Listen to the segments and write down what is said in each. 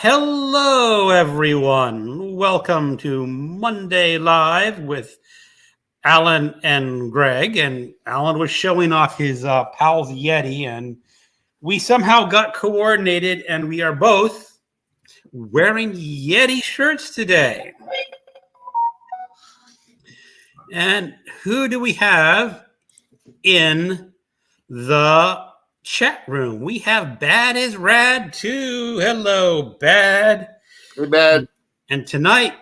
Hello, everyone. Welcome to Monday Live with Alan and Greg. And Alan was showing off his Pals Yeti, and we somehow got coordinated, and we are both wearing Yeti shirts today. And who do we have in the chat room? We have Bad is Rad too. Hello, Bad. Hey, Bad. And tonight,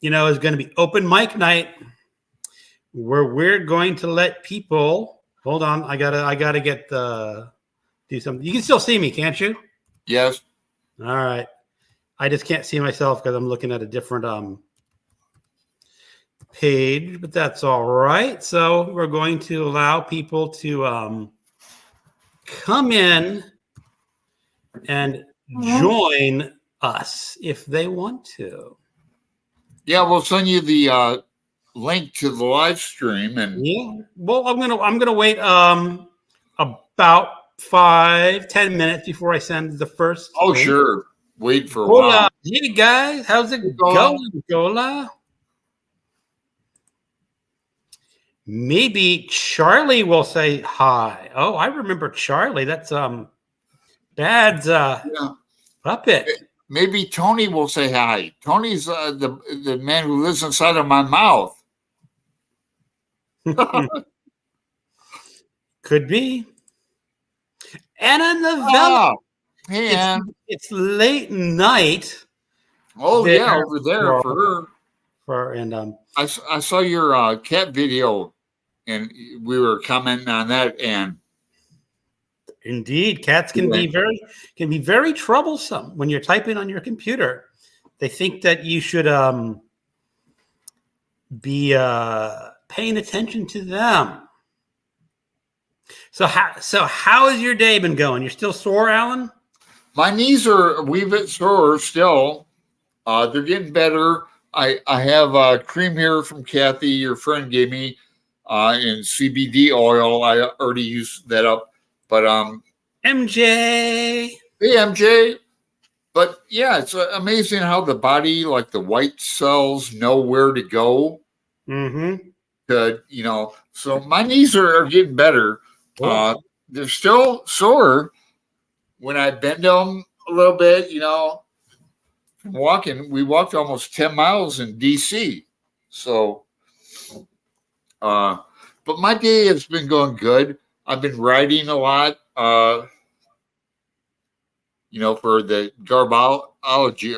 is going to be open mic night where we're going to let people. Hold on, I gotta get do something. You can still see me, can't you? Yes. All right. I just can't see myself because I'm looking at a different page, but that's all right. So we're going to allow people to come in and join us if they want to. Yeah, we'll send you the link to the live stream, and Well, I'm gonna wait about 5-10 minutes before I send the first. Oh, link. sure. Wait for a Hola. while. Hey guys, how's it going? Hola. Maybe Charlie will say hi. Oh, I remember Charlie. That's Bad's puppet. Maybe Tony will say hi. Tony's the man who lives inside of my mouth. Could be. Anna Novella. Hey, Ann. It's late night. Oh, yeah, over there for her. And I saw your cat video, and we were commenting on that, and indeed, cats can be very troublesome when you're typing on your computer. They think that you should be paying attention to them. So how has your day been going? You're still sore, Alan? My knees are a wee bit sore still. They're getting better. I have cream here from Kathy, your friend gave me, and CBD oil. I already used that up. But MJ. Hey, MJ. But yeah, it's amazing how the body, like the white cells, know where to go. Mm-hmm. So my knees are getting better. Cool. They're still sore when I bend them a little bit, from walking. We walked almost 10 miles in DC. So, but my day has been going good. I've been writing a lot, for the garbology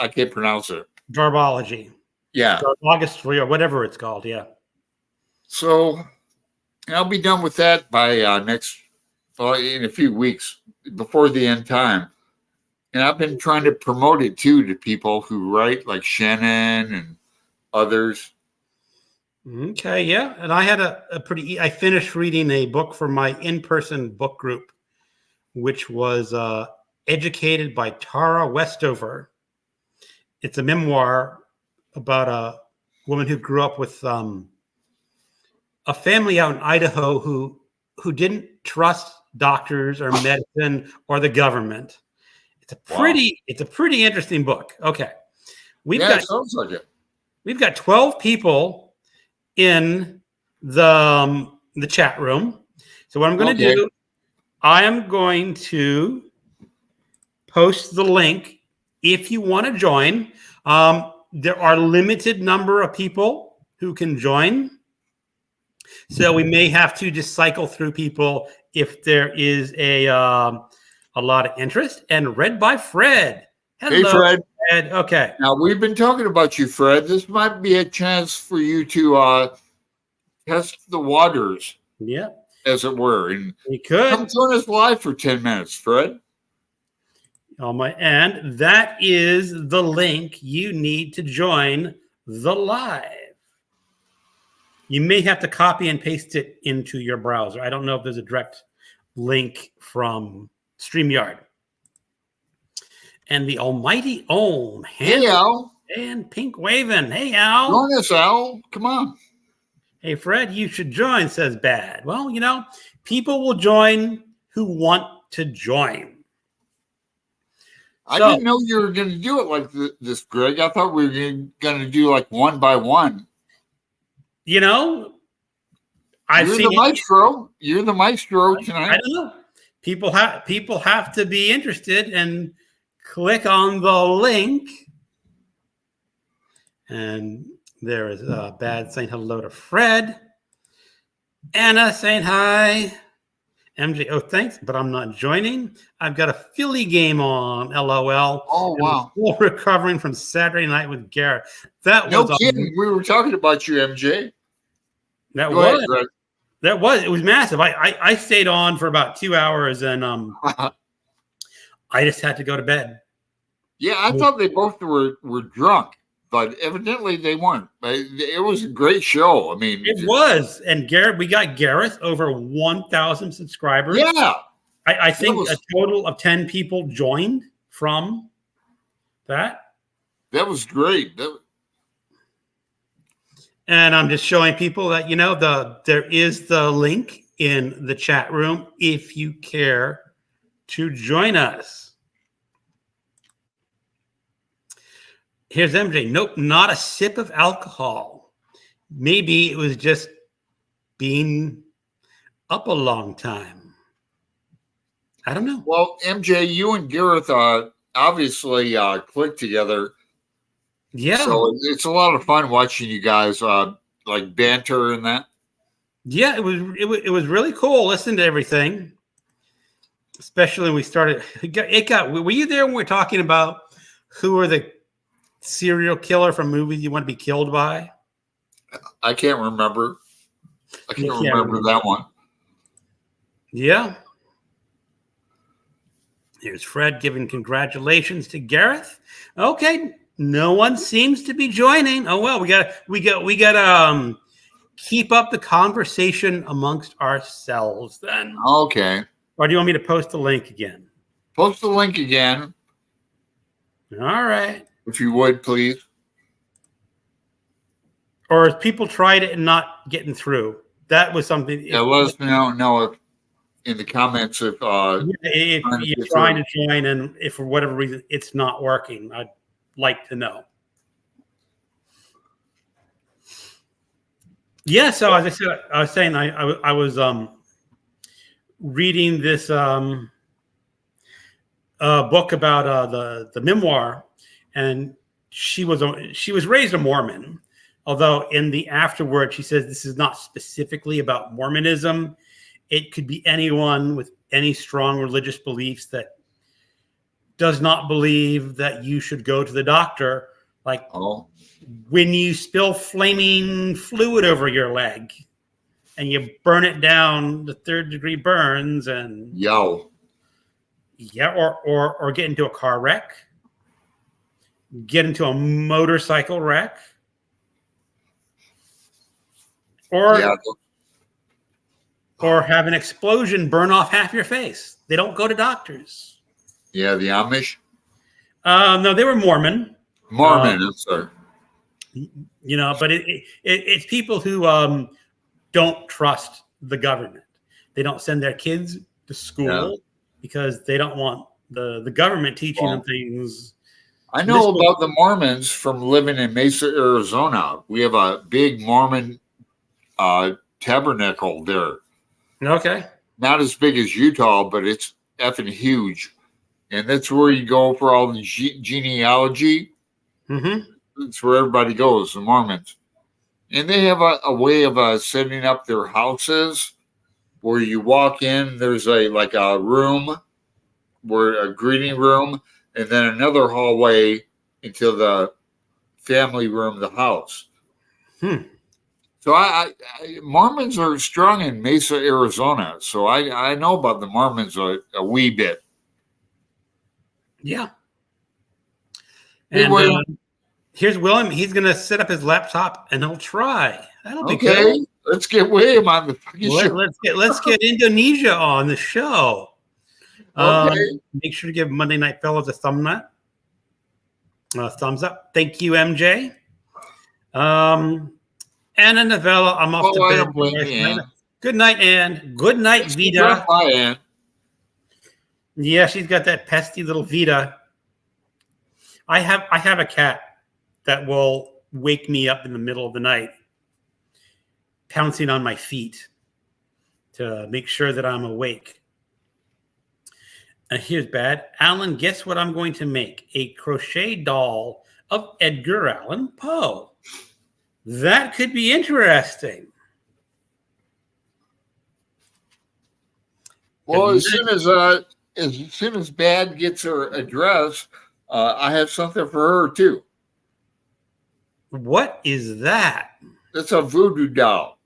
I can't pronounce it. Garbology. Yeah. Garbogastry or whatever it's called. Yeah. So I'll be done with that by in a few weeks before the end time. And I've been trying to promote it too to people who write, like Shannon and others. Okay, yeah. And I had I finished reading a book for my in-person book group, which was Educated by Tara Westover. It's a memoir about a woman who grew up with a family out in Idaho who didn't trust doctors or medicine or the government. It's a pretty interesting book. Okay. It sounds like it. We've got 12 people in the chat room. So what I'm going to do, I am going to post the link if you want to join. There are limited number of people who can join. So we may have to just cycle through people if there is a lot of interest. And read by Fred. Hello, hey, Fred. Okay. Now, we've been talking about you, Fred. This might be a chance for you to test the waters. Yeah. As it were. And we could. Come join us live for 10 minutes, Fred. And that is the link you need to join the live. You may have to copy and paste it into your browser. I don't know if there's a direct link from StreamYard. And the almighty Ohm. Hey, Al. And Pink Waving. Hey, Al. Join us, Al. Come on. Hey, Fred, you should join, says Bad. Well, people will join who want to join. I didn't know you were going to do it like this, Greg. I thought we were going to do like one by one. You know, You're the maestro. You're the maestro tonight. I don't know. People have to be interested and click on the link. And there is Bad saying hello to Fred. Anna saying hi. MJ, oh, thanks, but I'm not joining. I've got a Philly game on, LOL. Oh, wow. Still recovering from Saturday night with Garrett. That no was kidding. We were talking about you, MJ. That was. It was massive. I stayed on for about 2 hours, and I just had to go to bed. Yeah, I thought they both were drunk, but evidently they weren't. It was a great show. I mean, it was. And we got Gareth over 1,000 subscribers. Yeah, I think a total of 10 people joined from that. That was great. And I'm just showing people that, you know, there is the link in the chat room if you care to join us. Here's MJ. Nope, not a sip of alcohol. Maybe it was just being up a long time. I don't know. Well, MJ, you and Gareth obviously clicked together. Yeah. So it's a lot of fun watching you guys like banter and that. Yeah, it was really cool. Listen to everything, especially when we started. Were you there when we were talking about who are the serial killer from movies you want to be killed by? I can't remember. I can't remember that one. Yeah. Here's Fred giving congratulations to Gareth. Okay. No one seems to be joining. Oh well, we got keep up the conversation amongst ourselves then. Okay. Or do you want me to post the link again? Post the link again. All right. If you would, please. Or if people tried it and not getting through. That was something. Yeah, let us know in the comments if you're trying to join and if for whatever reason it's not working. I'd like to know. Yeah, so as I said, I was saying I was reading this book about the memoir, and she was raised a Mormon, although in the afterword she says this is not specifically about Mormonism. It could be anyone with any strong religious beliefs that does not believe that you should go to the doctor, like when you spill flaming fluid over your leg and you burn it down to 3rd-degree burns, and or get into a car wreck, get into a motorcycle wreck, or have an explosion burn off half your face. They don't go to doctors. Yeah, the Amish? No, they were Mormon. I'm sorry. You know, but it's people who don't trust the government. They don't send their kids to school because they don't want the government teaching them things. I know about the Mormons from living in Mesa, Arizona. We have a big Mormon tabernacle there. Okay. Not as big as Utah, but it's effing huge. And that's where you go for all the genealogy. Mm-hmm. That's where everybody goes, the Mormons. And they have a way of setting up their houses where you walk in, there's a room, a greeting room, and then another hallway into the family room of the house. So Mormons are strong in Mesa, Arizona. So I know about the Mormons a wee bit. Yeah. And here's William. He's going to set up his laptop and he'll try. That'll be good. Let's get William on the show. Let's get Indonesia on the show. Make sure to give Monday Night Fellows a thumbs up. Thank you, MJ. Anna Novella, I'm off to bed. Good night, Ann. Good night, Vita. Bye, Ann. Yeah, she's got that pesky little Vita. I have a cat that will wake me up in the middle of the night, pouncing on my feet to make sure that I'm awake. And here's bad. Alan, guess what I'm going to make? A crochet doll of Edgar Allan Poe. That could be interesting. Well, as soon as Bad gets her address, I have something for her too. What is that? It's a voodoo doll.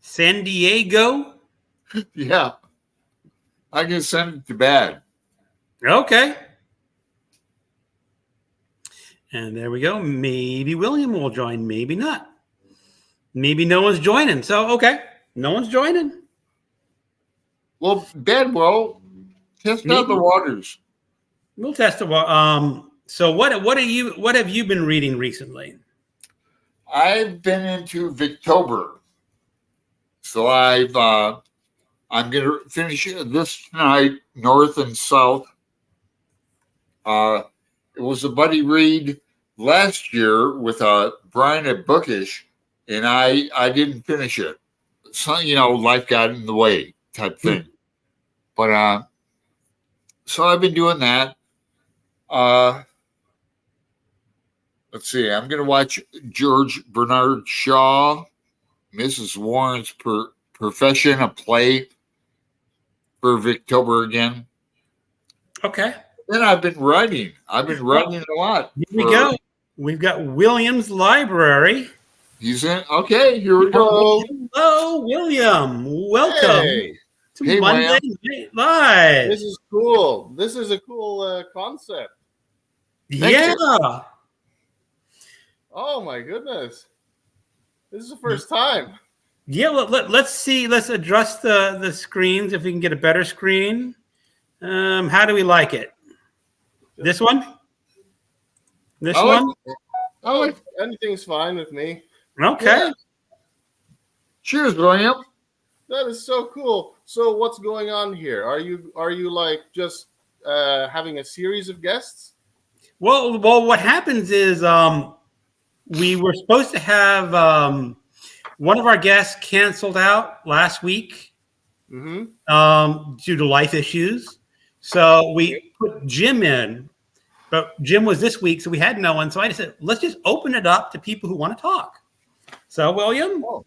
San Diego? Yeah. I can send it to Bad. Okay. And there we go. Maybe William will join, maybe not. Maybe no one's joining. So, okay. No one's joining. Well, Bedwell, test out the waters. We'll test the water. So what have you been reading recently? I've been into Victober. So I'm gonna finish this tonight, North and South. It was a buddy read last year with Brian at Bookish, and I didn't finish it. So, life got in the way type thing. But so I've been doing that. Let's see. I'm going to watch George Bernard Shaw, Mrs. Warren's Profession, a play for Victober again. Okay. Then I've been writing. I've been writing a lot. Here we go. We've got William's Library. He's in. Okay, here we go. Hello, William. Welcome to Monday Night Live. This is cool. This is a cool concept. Yeah. Oh my goodness. This is the first time. Yeah, well, let's see. Let's adjust the screens if we can get a better screen. How do we like it? This one? This one? Oh, anything's fine with me. Okay. Yeah. Cheers, William. That is so cool. So what's going on here? Are you like just having a series of guests? Well, what happens is we were supposed to have one of our guests canceled out last week due to life issues. So we put Jim in, but Jim was this week, so we had no one. So I just said, let's just open it up to people who want to talk. So, William. Oh,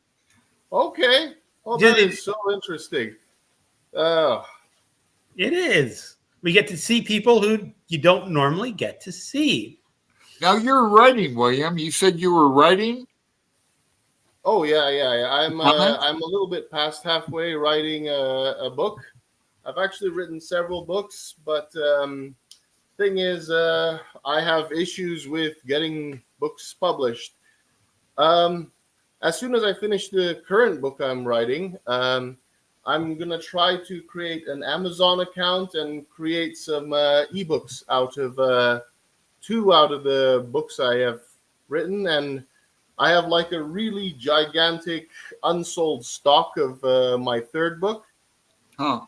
okay. Oh, that is so interesting. It is. We get to see people who you don't normally get to see. Now you're writing, William. You said you were writing? Oh, yeah. I'm a little bit past halfway writing a book. I've actually written several books, but thing is, I have issues with getting books published. As soon as I finish the current book I'm writing, I'm going to try to create an Amazon account and create some ebooks out of 2 out of the books I have written. And I have like a really gigantic unsold stock of my third book. Huh.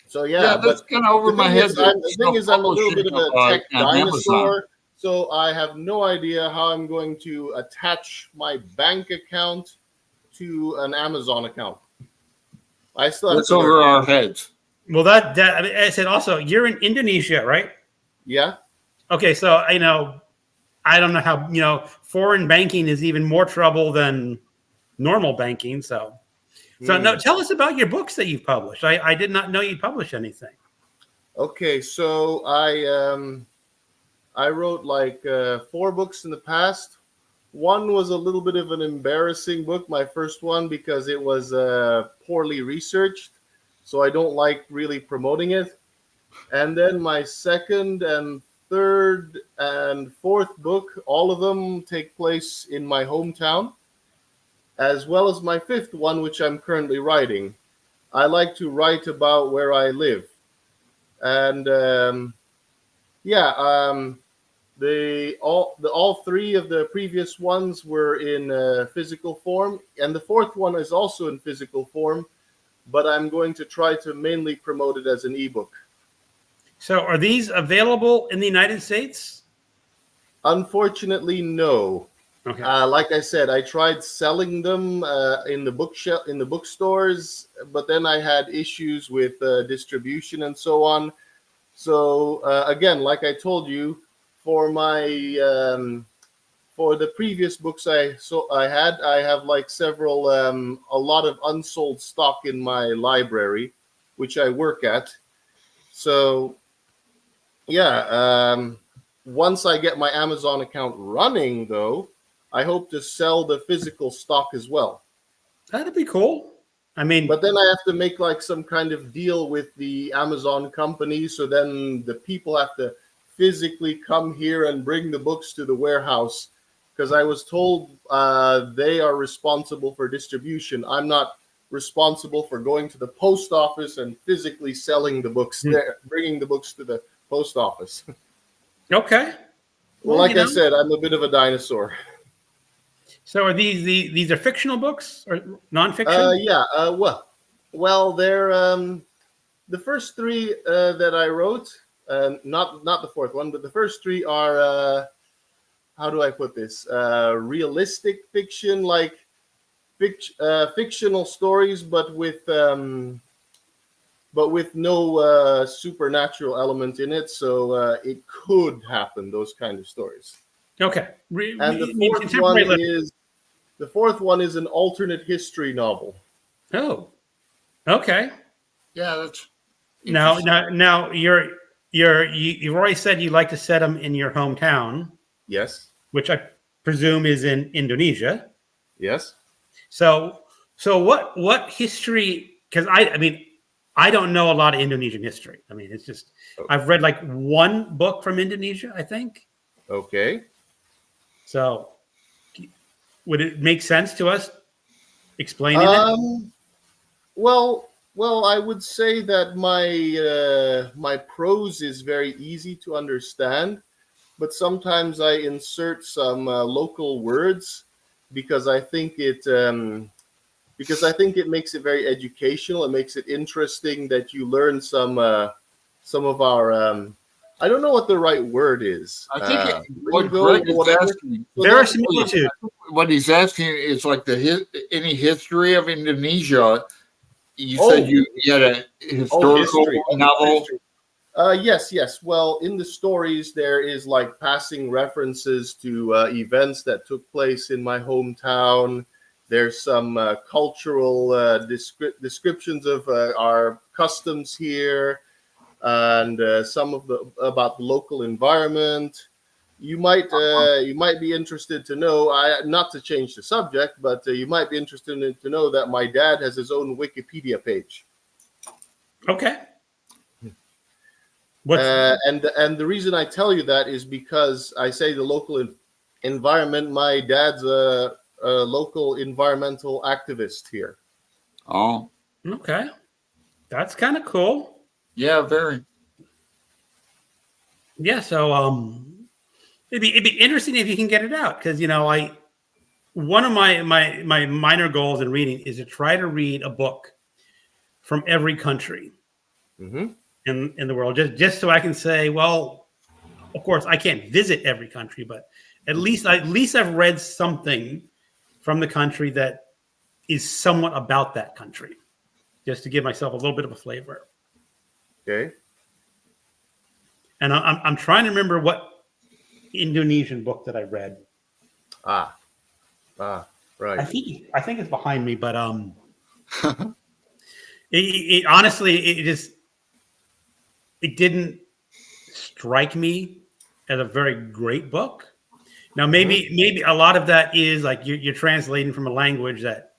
So yeah, that's kind of over my head. The thing is, I'm a little bit of a tech dinosaur, Amazon. so I have no idea how I'm going to attach my bank account to an Amazon account. I still have That's over our heads. Well, that I mean, I said also, you're in Indonesia, right? Yeah. Okay, so I don't know how foreign banking is even more trouble than normal banking. So no, tell us about your books that you've published. I did not know you published anything. Okay, so I wrote like 4 books in the past. One was a little bit of an embarrassing book, my first one, because it was poorly researched. So I don't like really promoting it. And then my second and third and fourth book, all of them take place in my hometown, as well as my fifth one, which I'm currently writing. I like to write about where I live. And all 3 of the previous ones were in physical form, and the fourth one is also in physical form, but I'm going to try to mainly promote it as an ebook. So are these available in the United States? Unfortunately, no. Okay. Like I said, I tried selling them in the bookshelf in the bookstores, but then I had issues with distribution and so on. So again, like I told you, for my for the previous books I have like several a lot of unsold stock in my library, which I work at. So yeah, once I get my Amazon account running, though, I hope to sell the physical stock as well. That'd be cool. I mean, But then I have to make like some kind of deal with the Amazon company. So then the people have to physically come here and bring the books to the warehouse, because I was told they are responsible for distribution. I'm not responsible for going to the post office and physically selling the books there, bringing the books to the post office. okay. Well, like I said, I'm a bit of a dinosaur. So are these are fictional books or nonfiction? Yeah. Well, they're the first three that I wrote. Not the fourth one, but the first three are how do I put this? Realistic fiction, like fictional stories, but with no supernatural element in it. So it could happen. Those kind of stories. Okay. And the fourth one is an alternate history novel. Oh. Okay. Yeah, that's Now you've already said you like to set them in your hometown, Yes. which I presume is in Indonesia. Yes. So what history? Because I mean, I don't know a lot of Indonesian history. I mean, it's just I've read like one book from Indonesia, I think. Okay. So would it make sense to us explaining it? Well, I would say that my prose is very easy to understand, but sometimes I insert some local words because I think it makes it very educational. It makes it interesting that you learn some of our I don't know what the right word is. I think what Greg is asking. Verisimilitude. What he's asking is like any history of Indonesia. You said you had a historical novel. Yes. Well, in the stories, there is like passing references to events that took place in my hometown. There's some cultural descriptions of our customs here, and some of about the local environment. You might be interested to know, not to change the subject, but you might be interested to know that my dad has his own Wikipedia page. Okay. And the reason I tell you that is because I say the local environment. My dad's a local environmental activist here. Oh. Okay. That's kind of cool. Yeah, very. Yeah, so it'd be interesting if you can get it out, because one of my minor goals in reading is to try to read a book from every country in the world, just so I can say, well, of course I can't visit every country, but at least I've read something from the country that is somewhat about that country, just to give myself a little bit of a flavor. Okay. And I'm trying to remember what Indonesian book that I read. Right. I think it's behind me, but it honestly it didn't strike me as a very great book. Now maybe a lot of that is like you're translating from a language that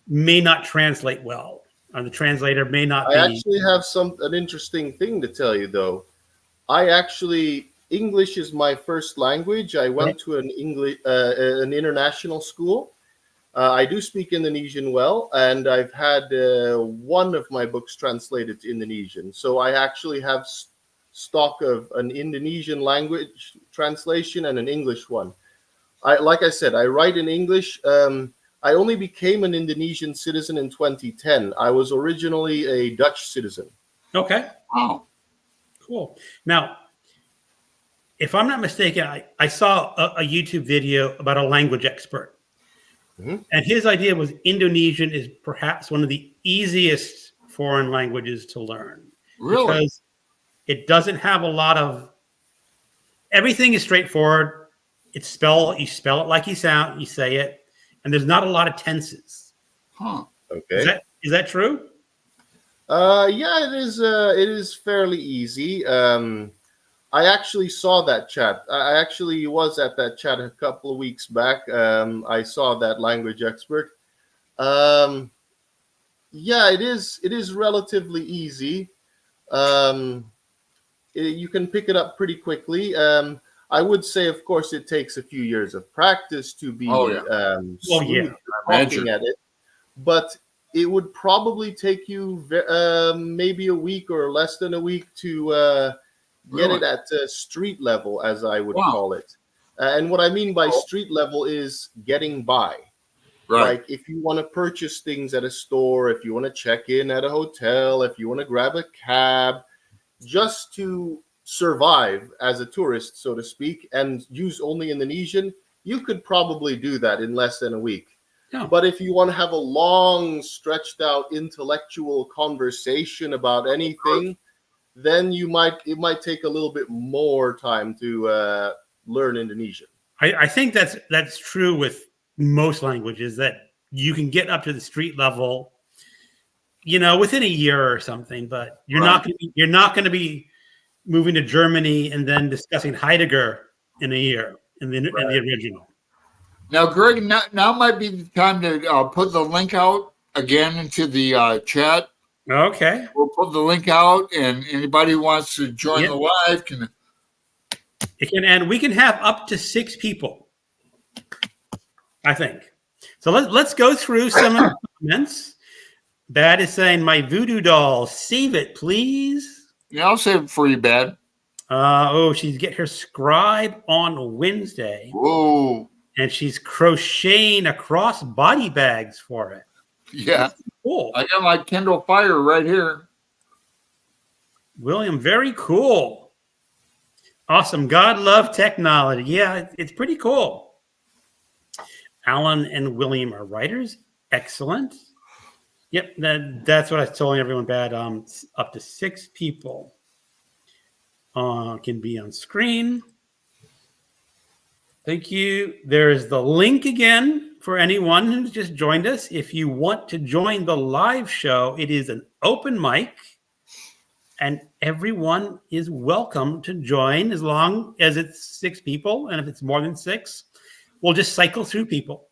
may not translate well, or the translator may not. I actually have an interesting thing to tell you, though. English is my first language. I went to an international school. I do speak Indonesian well, and I've had one of my books translated to Indonesian. So I actually have stock of an Indonesian language translation and an English one. Like I said, I write in English. I only became an Indonesian citizen in 2010. I was originally a Dutch citizen. Okay. Wow. Cool. Now, if I'm not mistaken, I saw a YouTube video about a language expert. Mhm. And his idea was Indonesian is perhaps one of the easiest foreign languages to learn Really? because it doesn't have a lot of everything is straightforward. You spell it like you say it, and there's not a lot of tenses. Huh. Okay. Is that true? Yeah, it is. It is fairly easy. I actually saw that chat. I actually was at that chat a couple of weeks back. I saw that language expert. Um, yeah, it is. It is relatively easy. You can pick it up pretty quickly. I would say, of course, it takes a few years of practice to be Oh, yeah. Oh, yeah. smooth talking at it, but it would probably take you maybe a week or less than a week to get Really? it at street level, as I would Wow. call it. And what I mean by Oh. street level is getting by. Right. Like if you want to purchase things at a store, if you want to check in at a hotel, if you want to grab a cab, just to survive as a tourist, so to speak, and use only Indonesian, you could probably do that in less than a week. Yeah. But if you want to have a long, stretched out intellectual conversation about anything, then it might take a little bit more time to learn Indonesian. I think that's true with most languages that you can get up to the street level, within a year or something. But you're not going to be moving to Germany and then discussing Heidegger in a year in the original. Now, Greg, now might be the time to put the link out again into the chat. Okay. We'll put the link out, and anybody who wants to join Yep. the live can. And we can have up to 6 people, I think. So let's go through some of the comments. Bad is saying, my voodoo doll, save it, please. Yeah, I'll save it for you, Bad. She's get her scribe on Wednesday. Whoa. And she's crocheting across body bags for it. Yeah. Cool. I got my Kindle Fire right here. William, very cool. Awesome. God love technology. Yeah, it's pretty cool. Alan and William are writers. Excellent. Yep, that's what I was telling everyone, Bad. Up to 6 people can be on screen. Thank you. There's the link again for anyone who's just joined us. If you want to join the live show, it is an open mic, and everyone is welcome to join as long as it's 6 people. And if it's more than 6, we'll just cycle through people.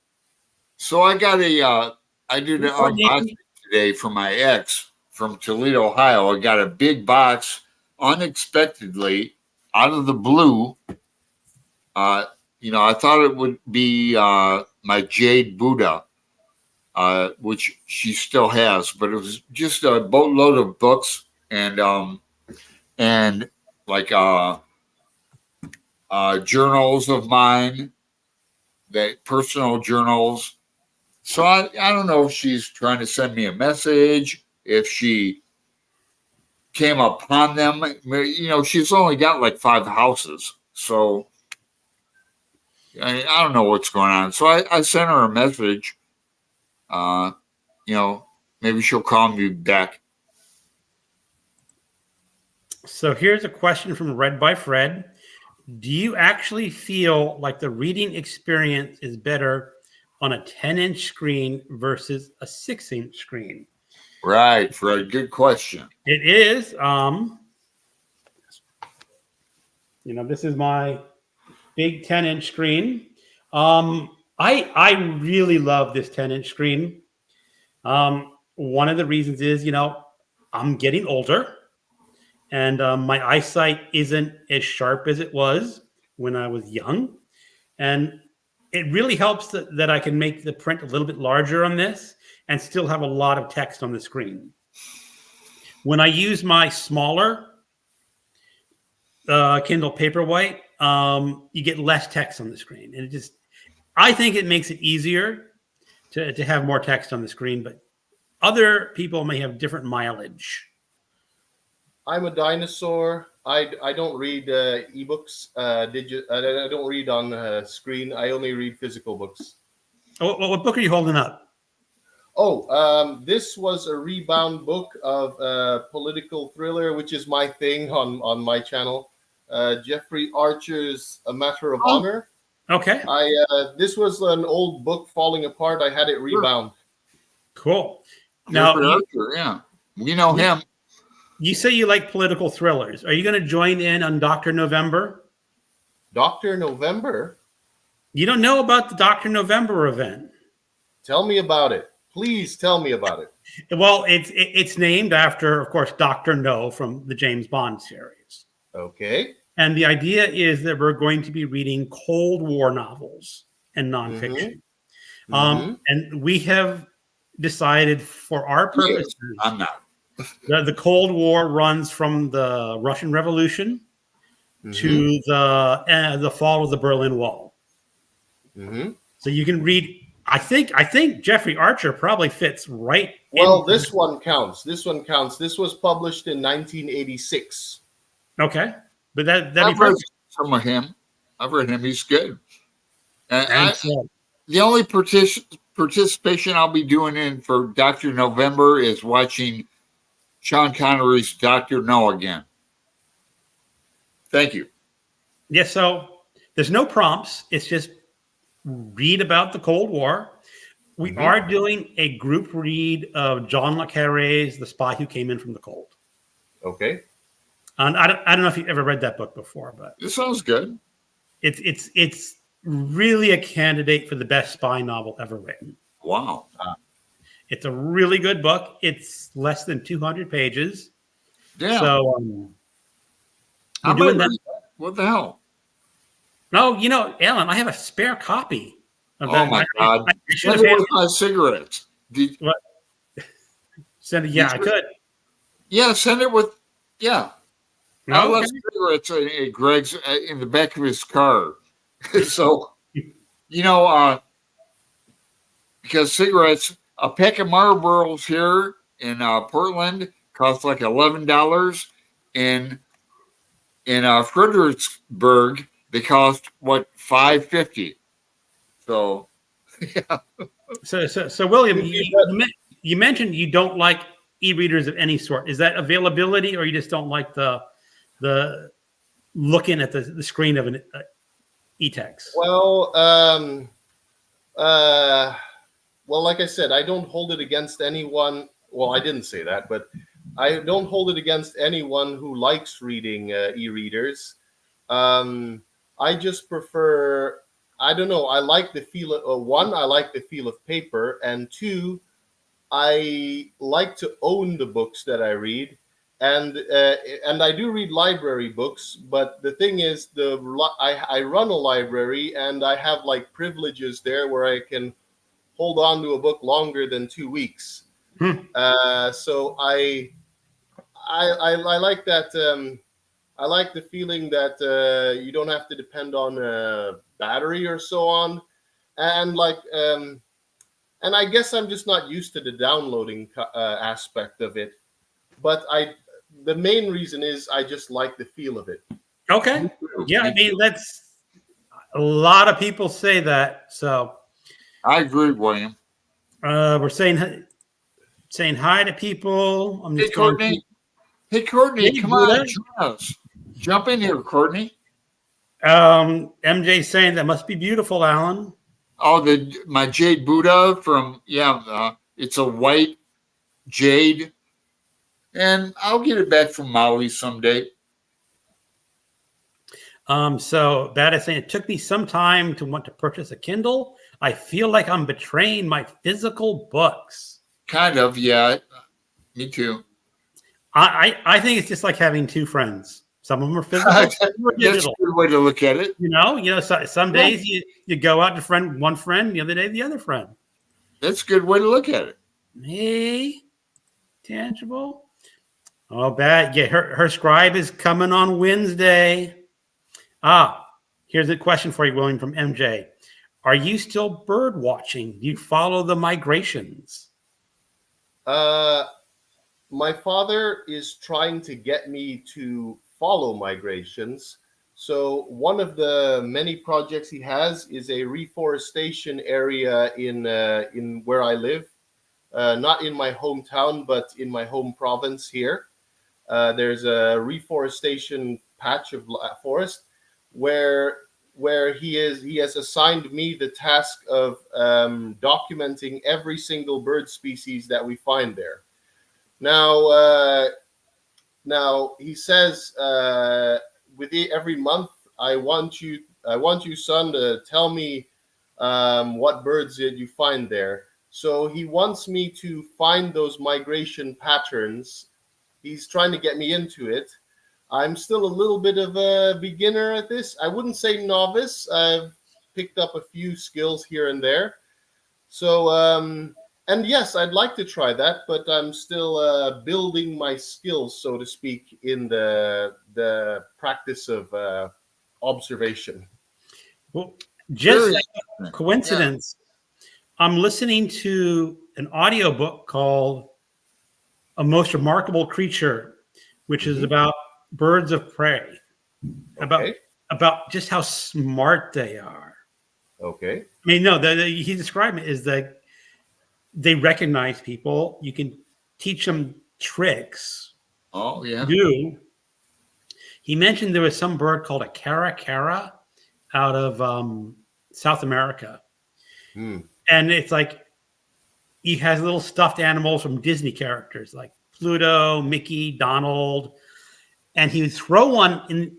So I got I did an unboxing today for my ex from Toledo, Ohio. I got a big box unexpectedly out of the blue. I thought it would be my jade Buddha, which she still has, but it was just a boatload of books and like journals of mine, that personal journals. So I don't know if she's trying to send me a message, if she came upon them. She's only got like 5 houses, so I don't know what's going on. So I sent her a message. Maybe she'll call me back. So here's a question from Read by Fred. Do you actually feel like the reading experience is better on a 10-inch screen versus a 6-inch screen? Right, Fred. Good question. It is. This is my big 10-inch screen. I really love this 10-inch screen. One of the reasons is, I'm getting older, and my eyesight isn't as sharp as it was when I was young. And it really helps that I can make the print a little bit larger on this and still have a lot of text on the screen. When I use my smaller Kindle Paperwhite, you get less text on the screen. And I think it makes it easier to have more text on the screen, but other people may have different mileage. I'm a dinosaur. I don't read ebooks. I don't read on screen. I only read physical books. What book are you holding up? Oh, this was a rebound book of political thriller, which is my thing on my channel. Jeffrey Archer's A Matter of Honor. Okay. This was an old book falling apart. I had it rebound. Cool. Now, Jeffrey Archer, yeah, we know him. You say you like political thrillers. Are you going to join in on Dr. November? Dr. November? You don't know about the Dr. November event. Tell me about it. Please tell me about it. Well, it's named after, of course, Dr. No from the James Bond series. Okay. And the idea is that we're going to be reading Cold War novels and nonfiction. And we have decided for our purposes, I'm not. The Cold War runs from the Russian Revolution to the fall of the Berlin Wall. So you can read. I think Jeffrey Archer probably fits right. Well, this one counts. This one counts. This was published in 1986. Okay, but that'd I've be read perfect. some of him. I've read him. He's good. And The only participation I'll be doing in for Dr. November is watching Sean Connery's Dr. No again. Thank you. yeah, so there's no prompts. It's just read about the Cold War. We are doing a group read of John le Carré's The Spy Who Came in from the Cold. Okay. And I don't know if you've ever read that book before, but This sounds good. it's really a candidate for the best spy novel ever written. Wow. It's a really good book. It's less than 200 pages. Damn. So How we're doing about that. what the hell? No, Alan, I have a spare copy of Oh that. my God. I should Send have it had with my cigarettes. sent it. Yeah, I could. Yeah, send it with. Yeah. I Okay. left cigarettes in Greg's in the back of his car. So, because cigarettes, a pack of Marlboros here in Portland costs like $11. In Fredericksburg, they cost $5.50. So, yeah. So William, you mentioned you don't like e-readers of any sort. Is that availability, or you just don't like the looking at the screen of an e-text? Well, like I said, I don't hold it against anyone. Well, I didn't say that, but I don't hold it against anyone who likes reading e-readers. I just prefer. I don't know. I like the feel of one. I like the feel of paper, and two, I like to own the books that I read, and I do read library books. But the thing is, I run a library, and I have like privileges there where I can hold on to a book longer than 2 weeks. So I like that. I like the feeling that you don't have to depend on a battery or so on, and and I guess I'm just not used to the downloading aspect of it. But the main reason is I just like the feel of it. Okay. Yeah, I mean, that's a lot of people say that. So I agree, William. we're saying hi to people. I'm Hey, just going Courtney. Hey, Courtney, Hey, come Buddha. on, join us. Jump in here, Courtney. MJ saying that must be beautiful, Alan. Oh, my jade Buddha from it's a white jade, and I'll get it back from Maui someday. So that is saying it took me some time to want to purchase a Kindle. I feel like I'm betraying my physical books. Kind of, yeah. Me too. I think it's just like having two friends. Some of them are physical, That's some are a digital. good way to look at it. Some days you go out to one friend, the other day the other friend. That's a good way to look at it. Hey, tangible. Oh, bad. Yeah, her scribe is coming on Wednesday. Here's a question for you, William, from MJ. Are you still bird watching? Do you follow the migrations? my father is trying to get me to follow migrations. So one of the many projects he has is a reforestation area in where I live, not in my hometown, but in my home province here. There's a reforestation patch of forest where he has assigned me the task of documenting every single bird species that we find there. Now he says every month I want you, son, to tell me what birds did you find there. So he wants me to find those migration patterns. He's trying to get me into it. I'm still a little bit of a beginner at this. I wouldn't say novice. I've picked up a few skills here and there. So, and yes, I'd like to try that, but I'm still building my skills, so to speak, in the practice of observation. Well, just coincidence. Yeah. I'm listening to an audiobook called A Most Remarkable Creature, which is about birds of prey, about just how smart they are. Okay. I mean, no, he described it as that they recognize people. You can teach them tricks. Oh, yeah. He mentioned there was some bird called a caracara out of South America. And it's like he has little stuffed animals from Disney characters like Pluto, Mickey, Donald. And he would throw them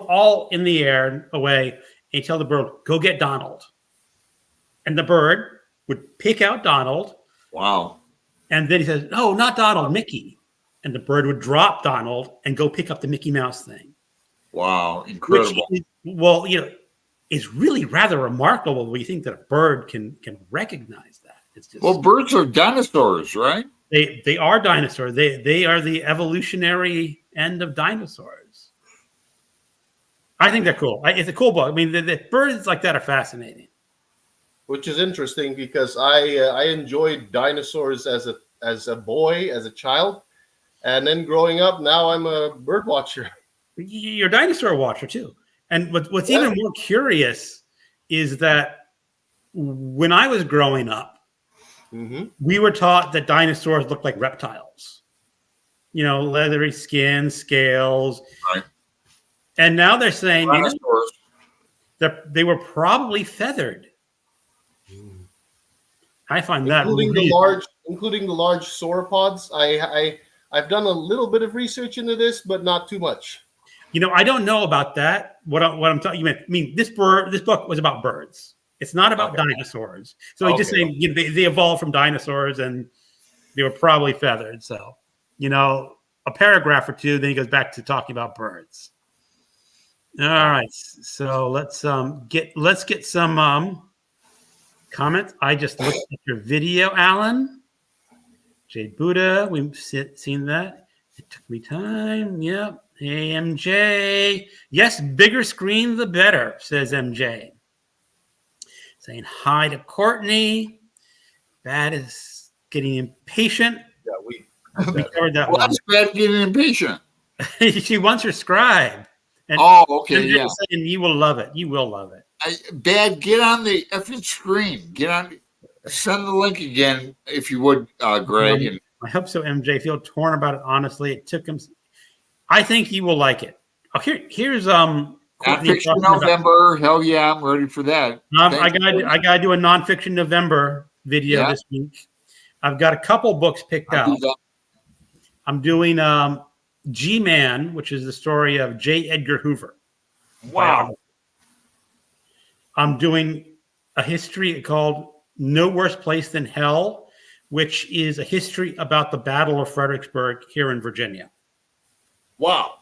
all in the air and away, and he'd tell the bird, go get Donald. And the bird would pick out Donald. Wow. And then he says, no, not Donald, Mickey. And the bird would drop Donald and go pick up the Mickey Mouse thing. Wow, incredible. Which is really rather remarkable when you think that a bird can recognize that. It's just, well, birds are dinosaurs, right? They are dinosaurs. They are the evolutionary end of dinosaurs. I think they're cool. It's a cool book. I mean, the birds like that are fascinating. Which is interesting because I enjoyed dinosaurs as a boy, as a child, and then growing up, now I'm a bird watcher. You're a dinosaur watcher too. And what's even more curious is that when I was growing up, we were taught that dinosaurs looked like reptiles. You know, leathery skin, scales. Right. And now they're saying that they were probably feathered. I find that including the large sauropods. I've done a little bit of research into this, but not too much. You know, I don't know about that. What I'm talking about. I mean, this book was about birds. It's not about dinosaurs. So he's just saying they evolved from dinosaurs and they were probably feathered. So, you know, a paragraph or two, then he goes back to talking about birds. All right. So let's get some comments. I just looked at your video, Alan. Jade Buddha, we've seen that. It took me time. Yep. Hey, MJ. Yes, bigger screen, the better, says MJ. Saying hi to Courtney. That is getting impatient. Yeah, we covered that one. That's bad getting impatient. She wants her scribe. And okay, yeah. Saying, you will love it. You will love it. Dad, get on the effing screen. Send the link again, if you would, Greg. I hope so, MJ. Feel torn about it, honestly. It took him. I think you will like it. Oh, here's Nonfiction November. Hell yeah, I'm ready for that. I gotta do a Nonfiction November video this week. I've got a couple books picked out. I'm doing G-Man, which is the story of J. Edgar Hoover. Wow. I'm doing a history called No Worse Place Than Hell, which is a history about the Battle of Fredericksburg here in Virginia. Wow.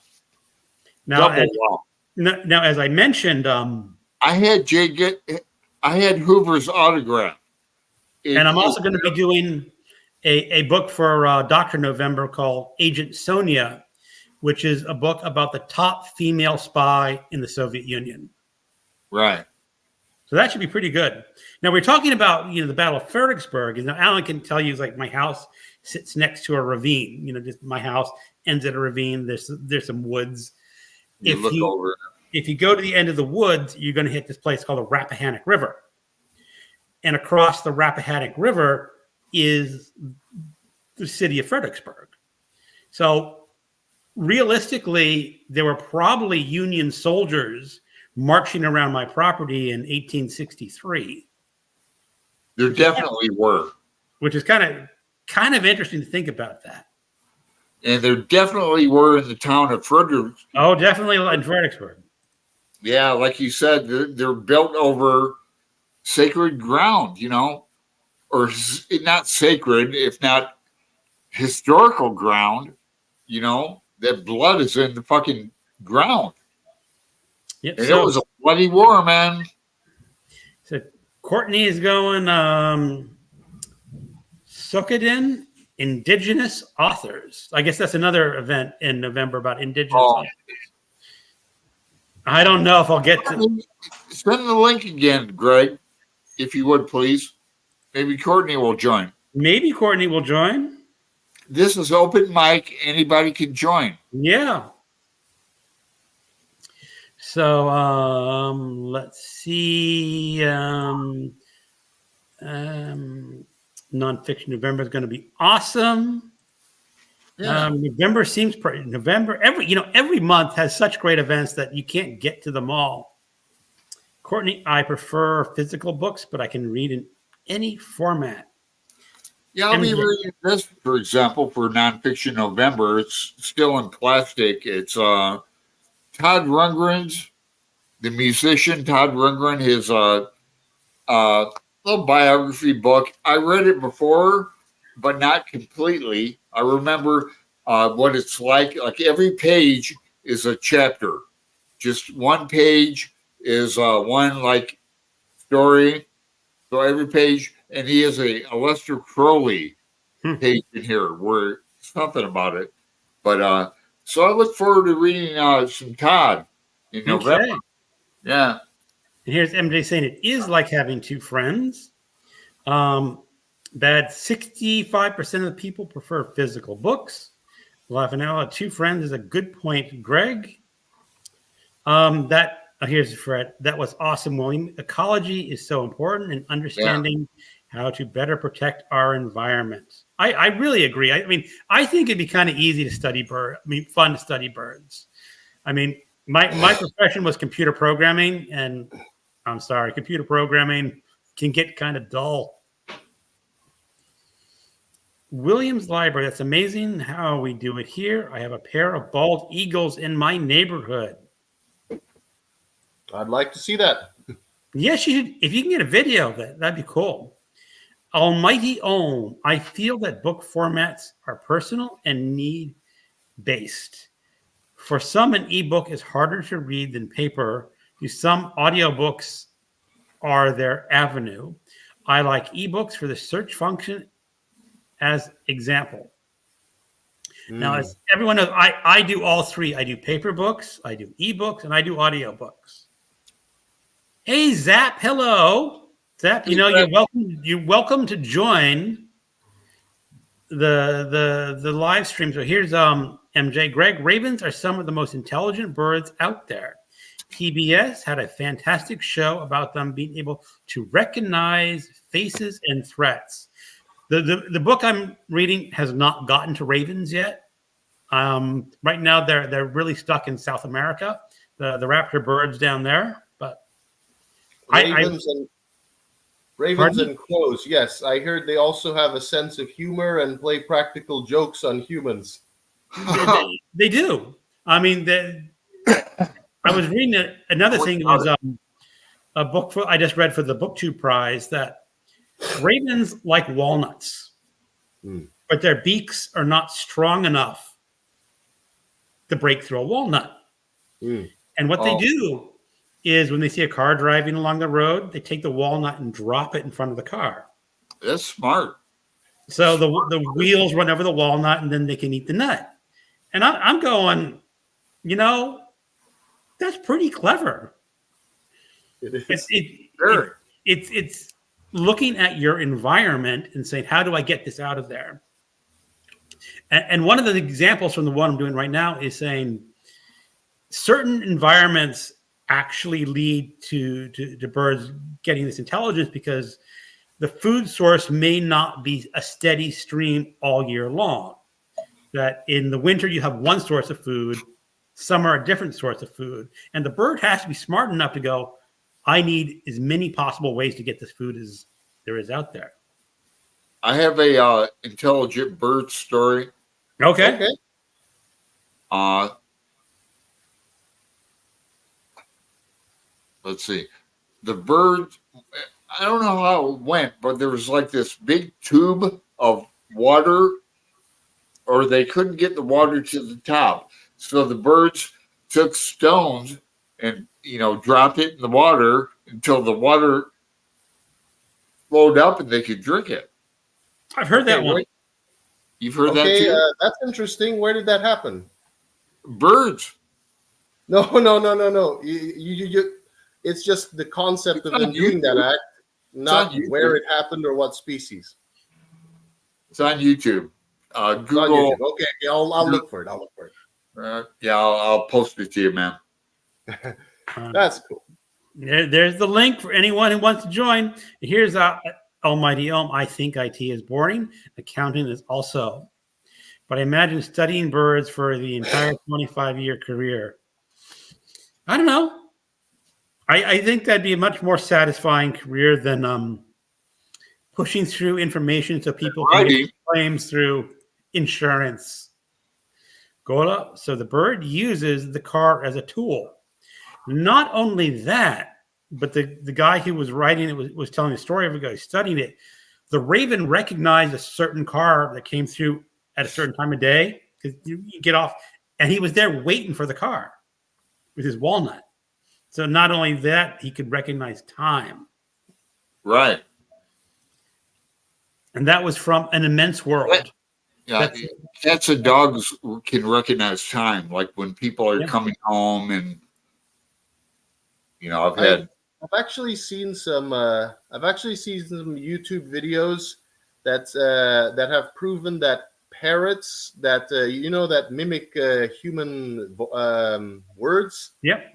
Now, as I mentioned, I had Hoover's autograph. And I'm also going to be doing a book for Dr. November called Agent Sonia, which is a book about the top female spy in the Soviet Union. Right. So that should be pretty good. Now we're talking about, the Battle of Fredericksburg. And now Alan can tell you, like, my house sits next to a ravine. Just my house ends at a ravine. There's some woods. You look over. If you go to the end of the woods, you're going to hit this place called the Rappahannock River. And across the Rappahannock River is the city of Fredericksburg. So realistically, there were probably Union soldiers marching around my property in 1863. There definitely were. Which is kind of interesting to think about that. And there definitely were in the town of Fredericksburg. Oh, definitely in Fredericksburg. Yeah, like you said, they're built over sacred ground, or not sacred, if not historical ground, that blood is in the fucking ground. Yep. And it was a bloody war, man. So Courtney is going Sukoden Indigenous Authors. I guess that's another event in November about Indigenous authors. I don't know if I'll get to. Send the link again, Greg, if you would, please. Maybe Courtney will join. Maybe Courtney will join. This is open mic. Anybody can join. Yeah. So let's see. Nonfiction November is going to be awesome. Yeah. November seems November every month has such great events that you can't get to them all. Courtney, I prefer physical books, but I can read in any format. Yeah, I'll be reading this, for example, for Nonfiction November. It's still in plastic. It's Todd Rundgren's, the musician Todd Rundgren, his little biography book. I read it before, but not completely. I remember what it's like. Like every page is a chapter. Just one page is one like story. So every page, and he has a Lester Crowley page in here where something about it. But so I look forward to reading some Todd in November. Okay. Yeah. And here's MJ saying it is like having two friends. That 65% of the people prefer physical books. Lafanella, two friends is a good point, Greg. Here's Fred. That was awesome, William. Ecology is so important in understanding how to better protect our environment. I really agree. I think it'd be kind of easy to study fun to study birds. My profession was computer programming, and I'm sorry, computer programming can get kind of dull. Williams Library. That's amazing how we do it here. I have a pair of bald eagles in my neighborhood. I'd like to see that. Yes, you should. If you can get a video of that, that'd be cool. Almighty Ohm. I feel that book formats are personal and need-based. For some, an ebook is harder to read than paper. To some, audiobooks are their avenue. I like ebooks for the search function as example. Now, as everyone knows, I do all three. I do paper books, I do ebooks, and I do audiobooks. Hey, Zap, hello. Zap, you're welcome to join the live stream. So here's MJ. Greg, ravens are some of the most intelligent birds out there. PBS had a fantastic show about them being able to recognize faces and threats. The book I'm reading has not gotten to ravens yet. Right now, they're really stuck in South America, the raptor birds down there. But Ravens and crows. Yes, I heard they also have a sense of humor and play practical jokes on humans. They do. I was reading another thing was a book I just read for the BookTube Prize that ravens like walnuts, but their beaks are not strong enough to break through a walnut. And what they do is when they see a car driving along the road, they take the walnut and drop it in front of the car. That's smart. So the wheels run over the walnut, and then they can eat the nut. And I'm going, that's pretty clever. It is. It's looking at your environment and saying, how do I get this out of there? And one of the examples from the one I'm doing right now is saying certain environments actually lead to birds getting this intelligence because the food source may not be a steady stream all year long. That in the winter you have one source of food, summer a different source of food, and the bird has to be smart enough to go, I need as many possible ways to get this food as there is out there. I have a intelligent bird story. Okay. Let's see. The bird, I don't know how it went, but there was like this big tube of water, or they couldn't get the water to the top. So the birds took stones and, dropped it in the water until the water flowed up and they could drink it. I've heard that one. You've heard that too? That's interesting. Where did that happen? Birds. No. You it's just the concept of them doing that act, not where it happened or what species. It's on YouTube. Google. On YouTube. Okay, I'll look for it. I'll post it to you, man. That's cool. There's the link for anyone who wants to join. Here's Almighty Ohm. I think IT is boring. Accounting is also. But I imagine studying birds for the entire 25-year career. I don't know. I think that'd be a much more satisfying career than pushing through information so people can get claims through insurance. Gola. So the bird uses the car as a tool. Not only that, but the guy who was writing it was telling the story of a guy studying it. The raven recognized a certain car that came through at a certain time of day because you get off, and he was there waiting for the car with his walnut. So not only that, he could recognize time. Right. And that was from An Immense World. Yeah, cats and dogs can recognize time, like when people are coming home, and I've actually seen some YouTube videos that have proven that parrots that mimic human words. Yep.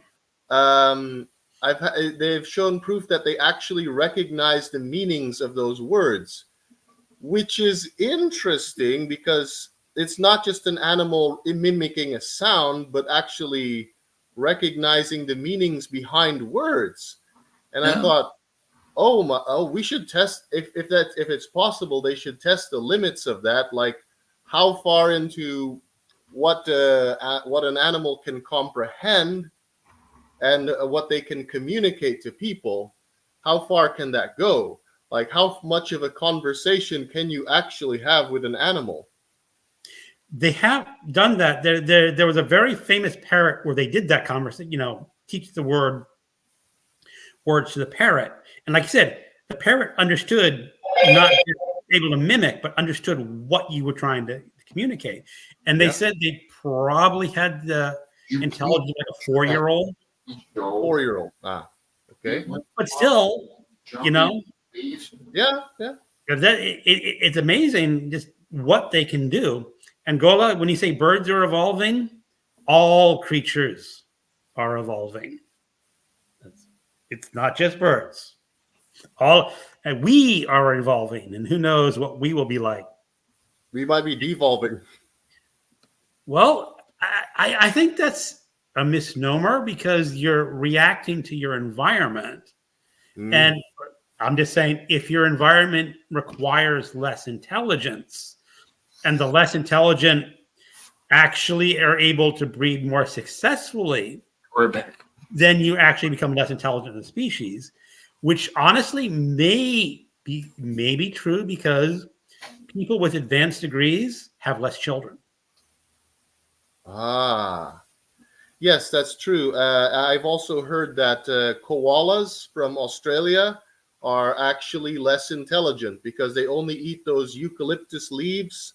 They've shown proof that they actually recognize the meanings of those words, which is interesting because it's not just an animal mimicking a sound, but actually recognizing the meanings behind words. And I thought, we should test if it's possible. They should test the limits of that, like how far into what an animal can comprehend and what they can communicate to people. How far can that go? Like, how much of a conversation can you actually have with an animal? They have done that. There was a very famous parrot where they did that conversation, teach the words to the parrot. And like I said, the parrot understood, not just able to mimic, but understood what you were trying to communicate. And they said they probably had the intelligence like a 4-year-old. 4-year-old. Okay. But still, Yeah. It's amazing just what they can do. And Gola, when you say birds are evolving, all creatures are evolving. It's not just birds. And we are evolving, and who knows what we will be like. We might be devolving. Well, I think that's a misnomer because you're reacting to your environment. And I'm just saying, if your environment requires less intelligence and the less intelligent actually are able to breed more successfully, then you actually become less intelligent as a species, which honestly may be true because people with advanced degrees have less children. Yes, that's true. I've also heard that koalas from Australia are actually less intelligent because they only eat those eucalyptus leaves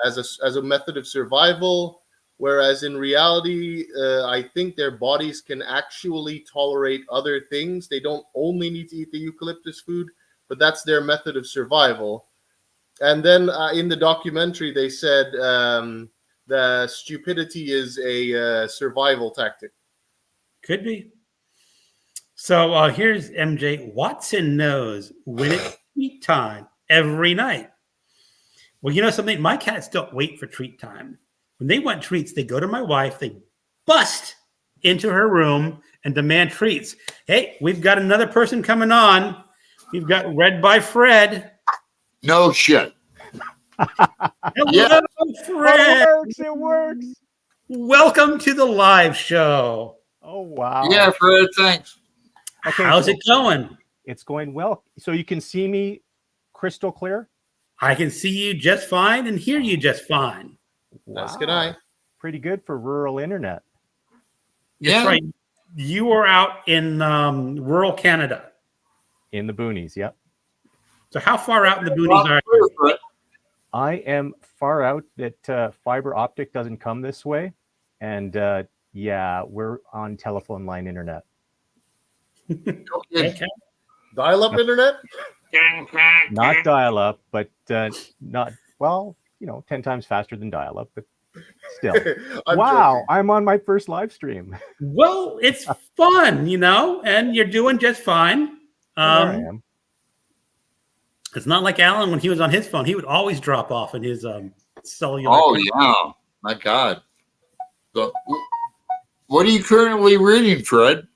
as a method of survival. Whereas in reality, I think their bodies can actually tolerate other things. They don't only need to eat the eucalyptus food, but that's their method of survival. And then in the documentary, they said the stupidity is a survival tactic. Could be. So here's MJ. Watson knows when it's treat time every night. Well, you know something? My cats don't wait for treat time. When they want treats, they go to my wife, they bust into her room and demand treats. Hey, we've got another person coming on. We've got Read by Fred. No shit. Hello, Yeah. Fred. It works. Welcome to the live show. Oh, wow. Yeah, Fred, thanks. Okay, How's so it going? It's going well. So you can see me crystal clear? I can see you just fine and hear you just fine. That's good eye. Pretty good for rural internet. That's Yeah. right. You are out in rural Canada. In the boonies, yep. So how far out in the boonies are you? Fred. I am far out that fiber optic doesn't come this way. And yeah, we're on telephone line internet. Okay. Okay. Dial-up internet? Not dial-up, but not, well, 10 times faster than dial-up, but still. I'm Wow, joking. I'm on my first live stream. Well, it's fun, and you're doing just fine. There I am. It's not like Alan when he was on his phone. He would always drop off in his cellular. Oh, yeah. My God. So, what are you currently reading, Fred?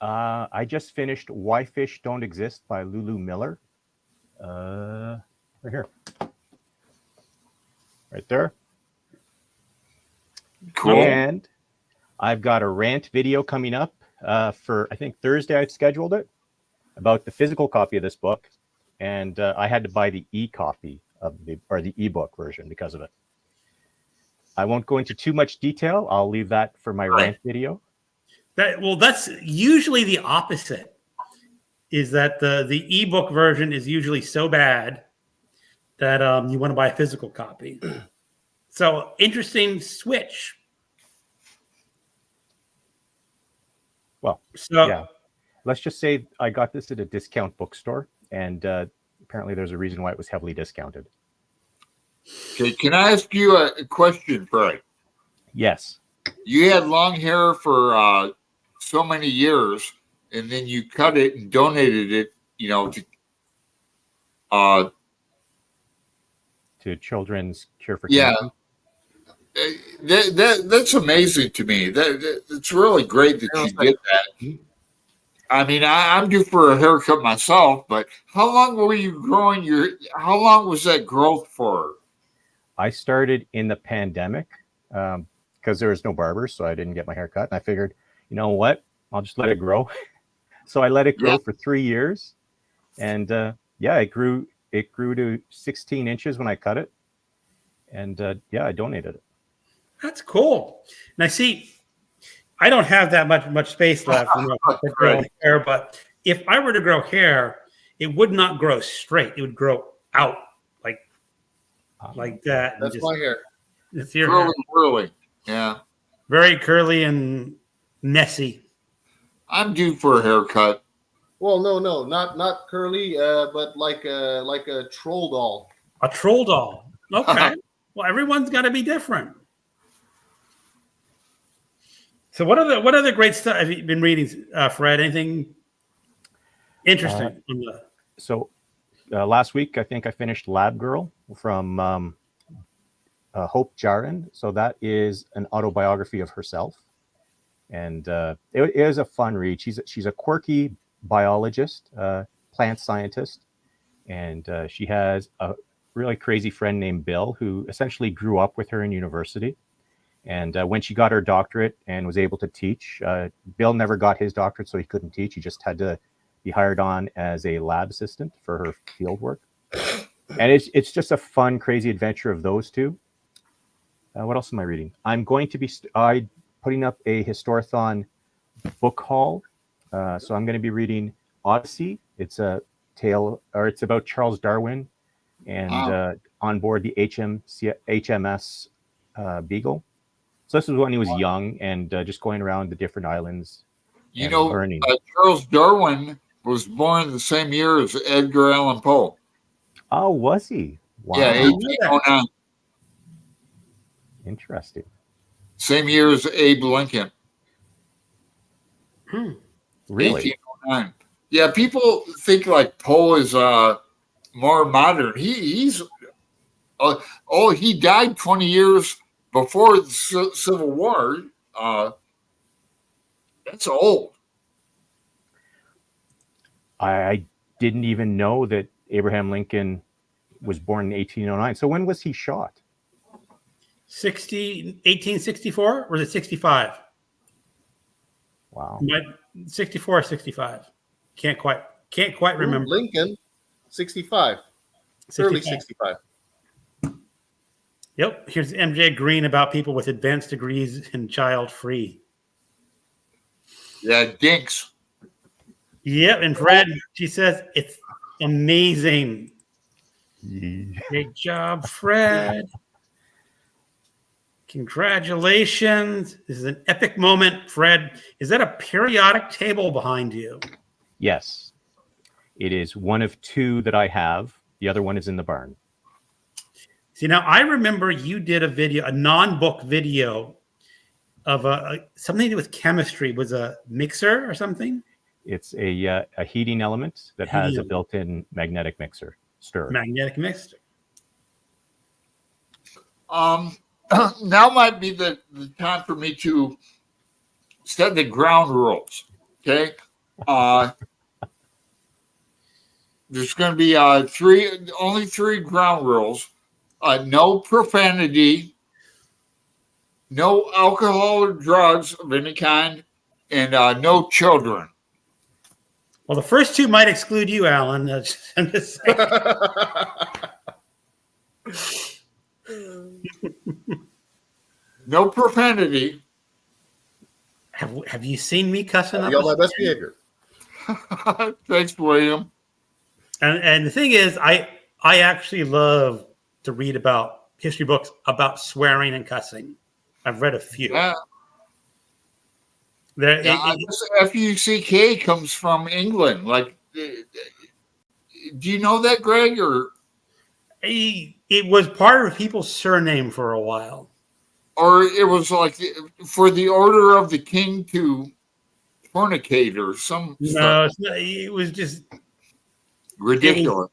I just finished Why Fish Don't Exist by Lulu Miller. Right here. Right there. Cool. And I've got a rant video coming up for, I think, Thursday. I've scheduled it about the physical copy of this book. And I had to buy the e-copy of the ebook version because of it. I won't go into too much detail. I'll leave that for my rant video. That's usually the opposite. Is that the ebook version is usually so bad that you want to buy a physical copy. So interesting switch. Well, So yeah. Let's just say I got this at a discount bookstore, and apparently there's a reason why it was heavily discounted. Okay, can I ask you a question, Fred? Yes. You had long hair for so many years, and then you cut it and donated it, To Children's Cure for yeah. Cancer. That's amazing to me. It's really great that you did that. I mean, I'm due for a haircut myself, but how long were you growing how long was that growth for? I started in the pandemic because there was no barbers, so I didn't get my hair cut. And I figured, you know what? I'll just let it grow. So I let it grow for 3 years. And it grew to 16 inches when I cut it. And I donated it. that's cool. And I see, I don't have that much space left for growing hair, but if I were to grow hair, it would not grow straight. It would grow out like that. That's my hair. It's your hair. Really. Yeah. Very curly and messy. I'm due for a haircut. Well, no, not curly, but like a troll doll. A troll doll. Okay. Well, everyone's got to be different. So what other great stuff have you been reading, Fred? Anything interesting? So last week, I think I finished Lab Girl from Hope Jahren. So that is an autobiography of herself. And it is a fun read. She's a quirky biologist, plant scientist. And she has a really crazy friend named Bill who essentially grew up with her in university. And when she got her doctorate and was able to teach, Bill never got his doctorate, so he couldn't teach. He just had to be hired on as a lab assistant for her field work. And it's just a fun, crazy adventure of those two. What else am I reading? I'm going to be putting up a Historathon book haul. So I'm going to be reading Odyssey. It's a tale, or it's about Charles Darwin and on board the HMS Beagle. So this was when he was young and just going around the different islands. Charles Darwin was born the same year as Edgar Allan Poe. Oh, was he? Wow. Yeah, I didn't know that. 1809. Interesting. Same year as Abe Lincoln. Really? 1809. Yeah, people think like Poe is more modern. He's he died 20 years before the Civil War. That's old. I didn't even know that Abraham Lincoln was born in 1809. So when was he shot? 1864 or was it 65? Wow. 64 or 65. Can't quite remember. Lincoln, 65. Early 65. Yep. Here's MJ Green about people with advanced degrees in child free. Yeah, Dinks. Yep. And Fred, she says it's amazing. Yeah. Great job, Fred. Congratulations. This is an epic moment, Fred. Is that a periodic table behind you? Yes. It is one of two that I have. The other one is in the barn. See, now I remember you did a video, a non-book video of something to do with chemistry. Was a mixer or something? It's a heating element that has a built-in magnetic mixer stirrer. Magnetic mixer. Now might be the time for me to set the ground rules. Okay. There's going to be only three ground rules. No profanity, no alcohol or drugs of any kind, and no children. Well, the first two might exclude you, Alan. I'm just saying. No profanity. Have you seen me cussing up? Y'all my best behavior. Thanks, William. And the thing is, I actually love to read about history books about swearing and cussing. I've read a few. Yeah. FUCK comes from England. Like, do you know that, Greg? Or it was part of people's surname for a while. Or it was like for the order of the king to fornicate or some stuff. It was just ridiculous.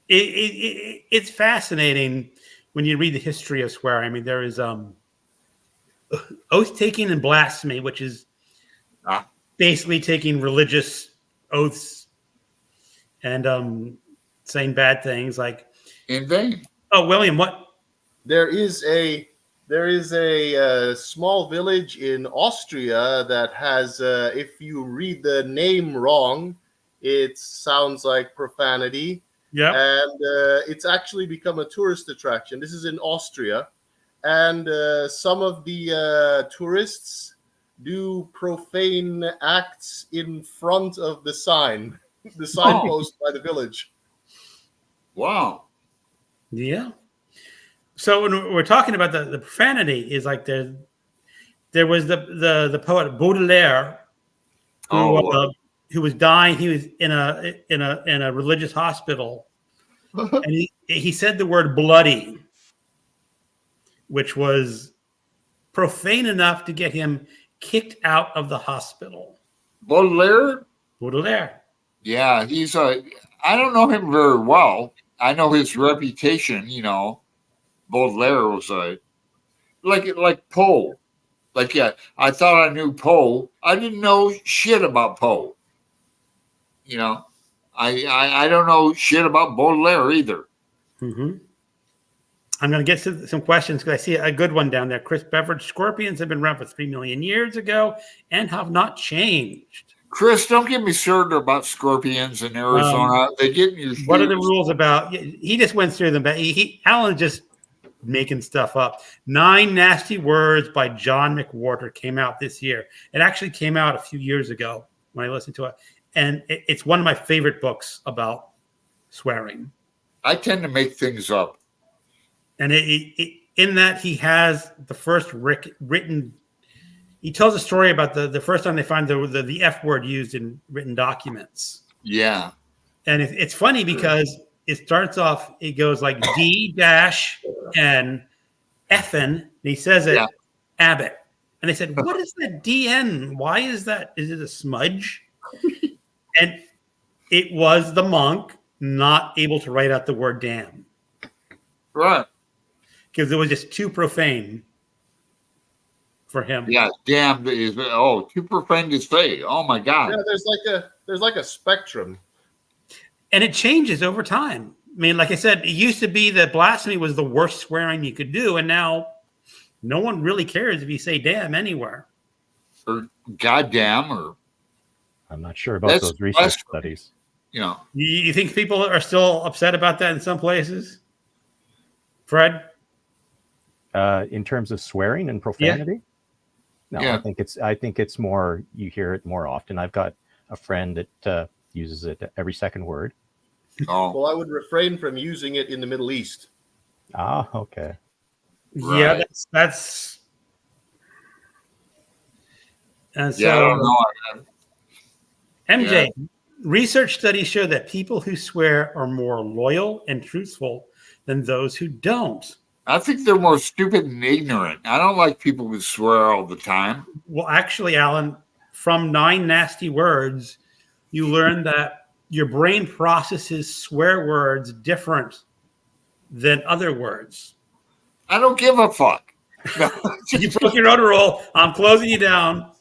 It's fascinating when you read the history of swearing. I mean, there is oath taking and blasphemy, which is basically taking religious oaths and saying bad things like in vain. Oh, William, what? There is a small village in Austria that has, if you read the name wrong, it sounds like profanity. Yeah. And it's actually become a tourist attraction. This is in Austria. And some of the tourists do profane acts in front of the signpost by the village. Wow. Yeah. So when we're talking about the profanity, is like there was the poet Baudelaire who was dying. He was in a religious hospital, and he said the word bloody, which was profane enough to get him kicked out of the hospital. Baudelaire? Yeah, he's I don't know him very well. I know his reputation, you know. Baudelaire was like Poe. Like, yeah, I thought I knew Poe. I didn't know shit about Poe. You know, I don't know shit about Baudelaire either. Mm-hmm. I'm going to get to some questions because I see a good one down there. Chris Beveridge, scorpions have been around for 3 million years ago and have not changed. Chris, don't get me started about scorpions in Arizona. They get in your shoes. What are the rules about? He just went through them, but Alan just making stuff up. 9 Nasty Words by John McWhorter came out this year. It actually came out a few years ago when I listened to it. And it's one of my favorite books about swearing. I tend to make things up. And in that he has the first written, he tells a story about the first time they find the F word used in written documents. Yeah. And it's funny because it starts off, it goes like D-N effin, and he says it, Yeah. Abbott. And they said, what is that DN? Why is that? Is it a smudge? And it was the monk not able to write out the word damn Right. because it was just too profane for him. Yeah. Damn is too profane to say. Oh my God. Yeah, there's like a spectrum. And it changes over time. I mean, like I said, it used to be that blasphemy was the worst swearing you could do, and now no one really cares if you say damn anywhere. Or goddamn, or I'm not sure about That's those research blasphemy. studies. you know. You think people are still upset about that in some places? Fred? In terms of swearing and profanity? No, Yeah. I think it's more, you hear it more often. I've got a friend that uses it every second word. Oh, Well, I would refrain from using it in the Middle East. Ah, okay. Yeah, Right. that's and so yeah, I don't know. MJ, research studies show that people who swear are more loyal and truthful than those who don't. I think they're more stupid and ignorant. I don't like people who swear all the time. Well, actually, Alan, from 9 Nasty Words, you learn that your brain processes swear words different than other words. I don't give a fuck. You broke your own rule. I'm closing you down.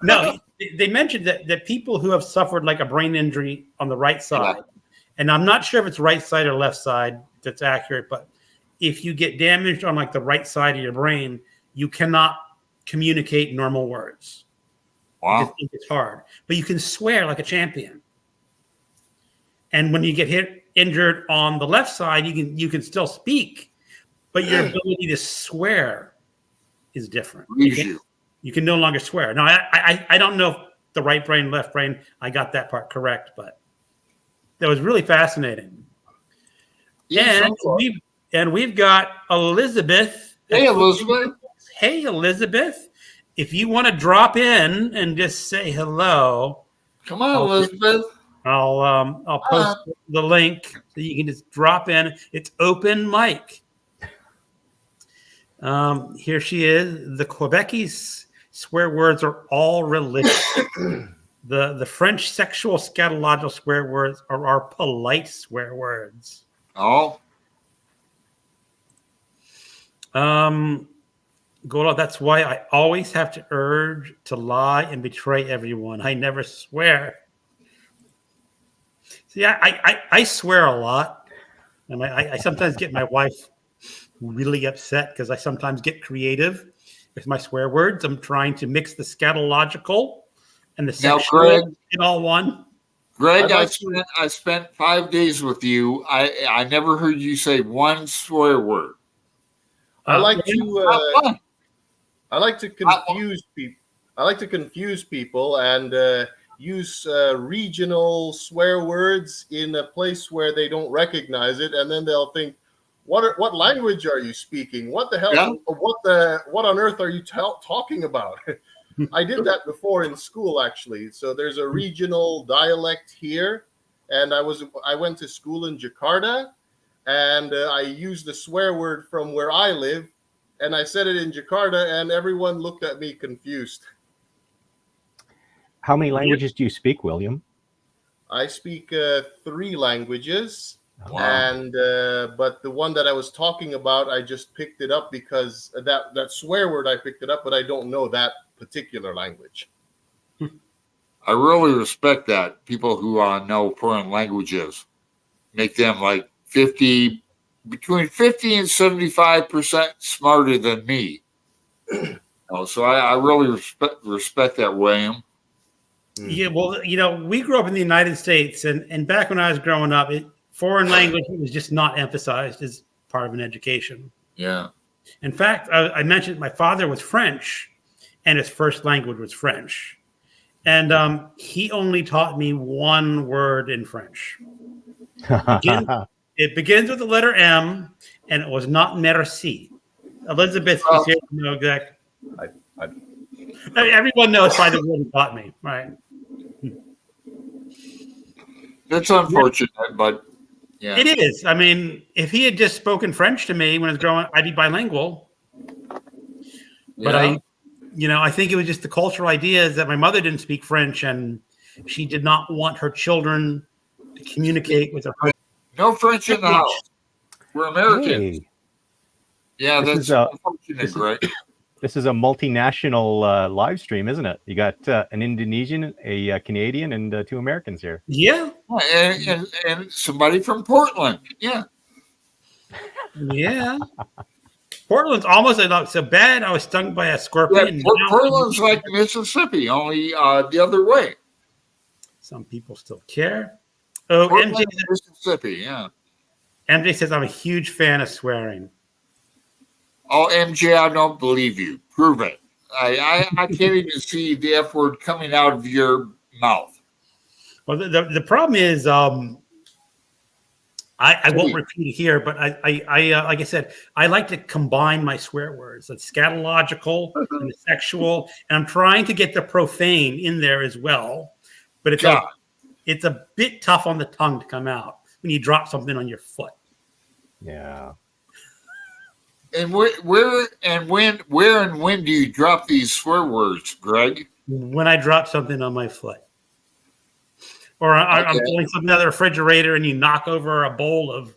No, they mentioned that people who have suffered like a brain injury on the right side, and I'm not sure if it's right side or left side that's accurate, but if you get damaged on like the right side of your brain, you cannot communicate normal words. Wow. It's hard, but you can swear like a champion. And when you get injured on the left side, you can still speak, but your ability to swear is different. Leaves you. You can no longer swear. Now, I don't know if the right brain, left brain, I got that part correct, but that was really fascinating. And we've got Elizabeth. Hey, Elizabeth. Hey, Elizabeth. If you want to drop in and just say hello, Come on, Elizabeth. I'll post the link so you can just drop in. It's open mic. Here she is. The Quebecese swear words are all religious. The French sexual scatological swear words are our polite swear words. Oh, Gola, that's why I always have to urge to lie and betray everyone. I never swear. See, I swear a lot. And I sometimes get my wife really upset because I sometimes get creative with my swear words. I'm trying to mix the scatological and the Now, sexual Greg- in all one. Greg, I'd like I spent 5 days with you. I never heard you say one swear word. I like Not to fun. I like to confuse people. I like to confuse people and use regional swear words in a place where they don't recognize it, and then they'll think, "What language are you speaking? What the hell? Yeah. What on earth are you talking about?" I did that before in school, actually. So there's a regional dialect here, and I went to school in Jakarta, and I used the swear word from where I live, and I said it in Jakarta, and everyone looked at me confused. How many languages do you speak, William? I speak 3 languages, Wow. and but the one that I was talking about, I just picked it up because that swear word I picked it up, but I don't know that particular language. I really respect that. People who know foreign languages make them like between 50 and 75% smarter than me. So I really respect that, William. Yeah, well, we grew up in the United States, and back when I was growing up, foreign language was just not emphasized as part of an education. Yeah. In fact, I mentioned my father was French, and his first language was French. And he only taught me one word in French. It begins with the letter M, and it was not merci. Elizabeth is here to know exactly. Everyone knows by the word he taught me, right? That's unfortunate, but Yeah. It is. I mean, if he had just spoken French to me when I was growing up, I'd be bilingual. But Yeah. I think it was just the cultural ideas that my mother didn't speak French and she did not want her children to communicate with their No French in the house. We're Americans. Hey, Yeah, This that's is a- unfortunate, this is- Greg. this is a multinational live stream, isn't it? You got an Indonesian, a Canadian, and 2 Americans here. Yeah. And somebody from Portland. Yeah. Yeah. Portland's almost not so bad. I was stung by a Yeah, scorpion. Portland's like Mississippi, only the other way. Some people still care. Oh, Portland, Mississippi, yeah. MJ says I'm a huge fan of swearing. Oh, MJ, I don't believe you. Prove it. I can't even see the F word coming out of your mouth. Well, the problem is, I won't repeat it here, but I like I said, I like to combine my swear words. The scatological and the sexual, and I'm trying to get the profane in there as well. But it's a bit tough on the tongue to come out when you drop something on your foot. Yeah. And where and when do you drop these swear words, Greg? When I drop something on my foot. Or I'm pulling something out of the refrigerator and you knock over a bowl of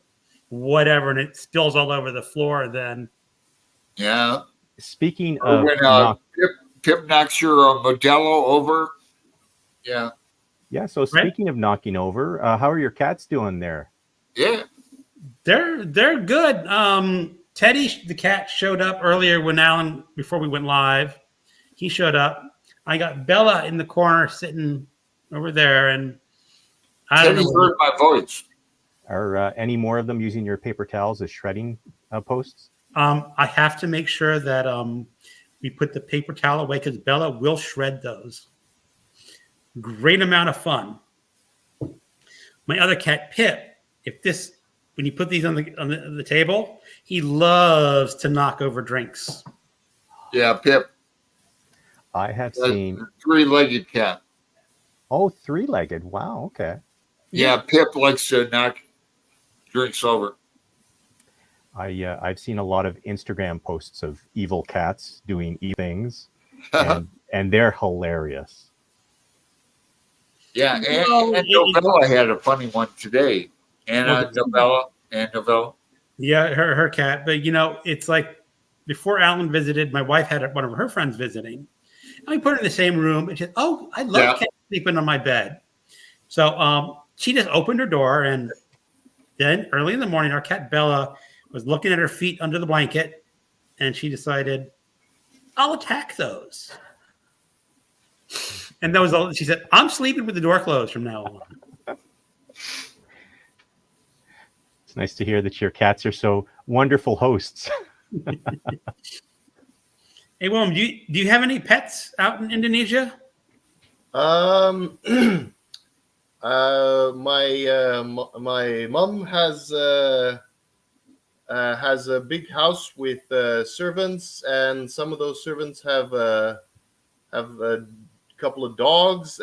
whatever and it spills all over the floor, then. Yeah. Speaking Or of when Pip knocks your Modelo over. Yeah. yeah, so speaking of knocking over, how are your cats doing there? Yeah. They're good. Teddy, the cat, showed up earlier before we went live. He showed up. I got Bella in the corner sitting over there, and I don't Teddy know. heard my voice. Are any more of them using your paper towels as shredding posts? I have to make sure that we put the paper towel away because Bella will shred those. Great amount of fun. My other cat, Pip, when you put these on the table, he loves to knock over drinks. Yeah, Pip. I have seen 3-legged cat. Oh, 3-legged. Wow. Okay. Yeah, Pip likes to knock drinks over. I've seen a lot of Instagram posts of evil cats doing evil things, and they're hilarious. Yeah, and Novella had a funny one today. Novella. Yeah, her cat. But it's like before Alan visited, my wife had one of her friends visiting. And we put her in the same room, and she said, "Oh, I love cats sleeping on my bed." So she just opened her door, and then early in the morning, our cat Bella was looking at her feet under the blanket, and she decided, "I'll attack those." And that was all. She said, "I'm sleeping with the door closed from now on." It's nice to hear that your cats are so wonderful hosts. Hey, Willem, do you have any pets out in Indonesia? My mom has a big house with servants, and some of those servants have a couple of dogs.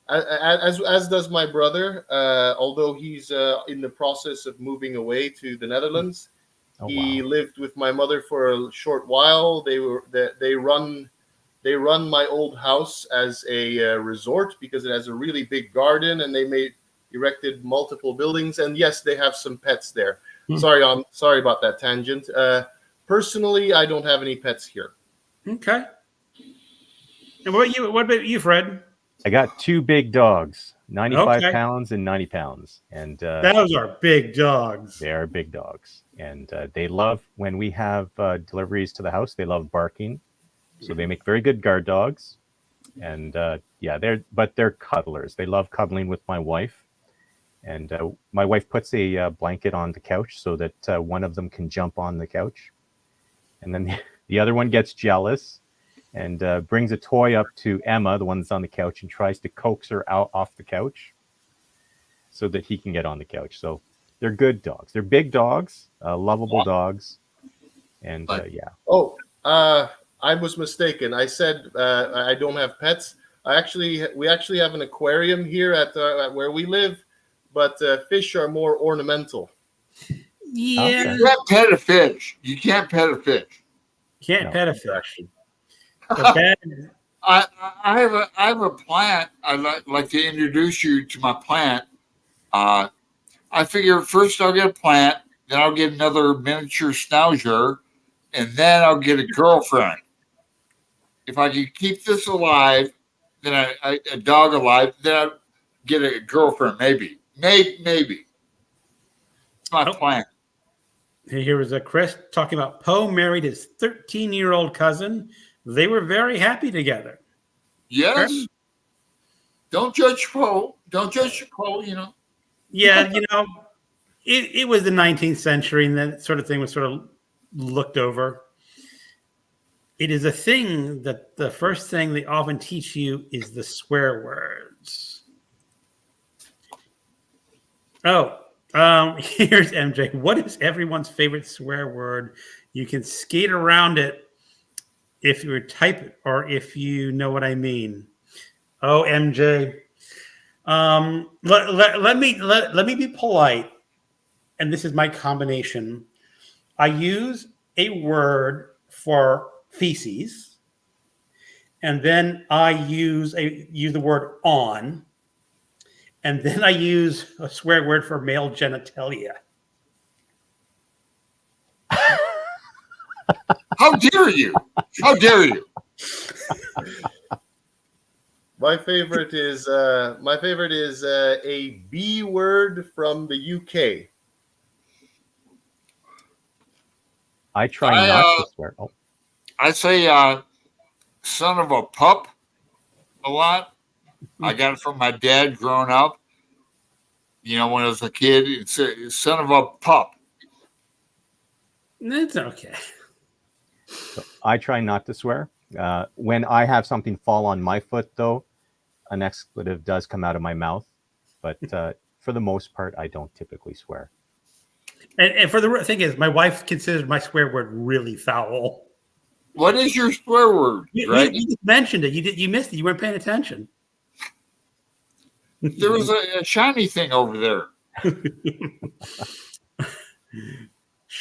As does my brother, although he's in the process of moving away to the Netherlands. He lived with my mother for a short while. They run my old house as a resort because it has a really big garden, and they erected multiple buildings. And yes, they have some pets there. Sorry about that tangent. Personally, I don't have any pets here. Okay. And what about you, Fred? I got 2 big dogs, 95 Okay. pounds and 90 pounds. And Those are big dogs. they are big dogs. And they love, when we have deliveries to the house, they love barking. So they make very good guard dogs. And they're cuddlers. They love cuddling with my wife. And my wife puts a blanket on the couch so that one of them can jump on the couch. And then the other one gets jealous and brings a toy up to Emma, the one that's on the couch, and tries to coax her out off the couch so that he can get on the couch. So they're good dogs. They're big dogs, lovable dogs. And Oh, I was mistaken. I said I don't have pets. We actually have an aquarium here at where we live, but fish are more ornamental. Yeah, You can't pet a fish. You can't pet a fish. can't No, pet a fish. The bad, I have a plant. I'd like to introduce you to my plant. I figure first I'll get a plant, then I'll get another miniature schnauzer, and then I'll get a girlfriend. If I can keep this alive, then a dog alive, then I'll get a girlfriend. Maybe. It's my Oh. plan. here was a Chris talking about Poe married his 13-year-old cousin. They were very happy together. Yes. Don't judge Poe. Don't judge Poe. You know. Yeah, it was the 19th century, and that sort of thing was sort of looked over. It is a thing that the first thing they often teach you is the swear words. Oh, here's MJ. What is everyone's favorite swear word? You can skate around it if you type it or if you know what I mean. Oh, MJ. Let me be polite, and this is my combination. I use a word for feces, and then I use the word on, and then I use a swear word for male genitalia. How dare you? How dare you? My favorite is a B word from the UK. I try not to swear. Oh, I say son of a pup a lot. I got it from my dad growing up. When I was a kid, it's son of a pup. It's okay. so I try not to swear. When I have something fall on my foot, though, an expletive does come out of my mouth. But for the most part, I don't typically swear. And for the thing is, my wife considers my swear word really foul. What is your swear word, Greg? You just mentioned it. You missed it. You weren't paying attention. There was a shiny thing over there.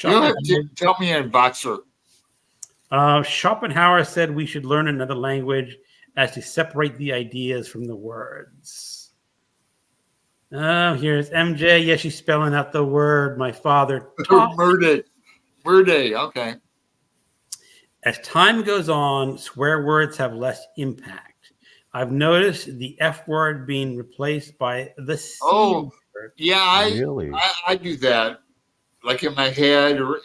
You'll have to tell me in Boxer. Schopenhauer said we should learn another language as to separate the ideas from the words. Oh, here's MJ. Yeah, she's spelling out the word my father taught. Murday. Okay. As time goes on, swear words have less impact. I've noticed the F word being replaced by the C word. Yeah, Really? I do that. Like in my head or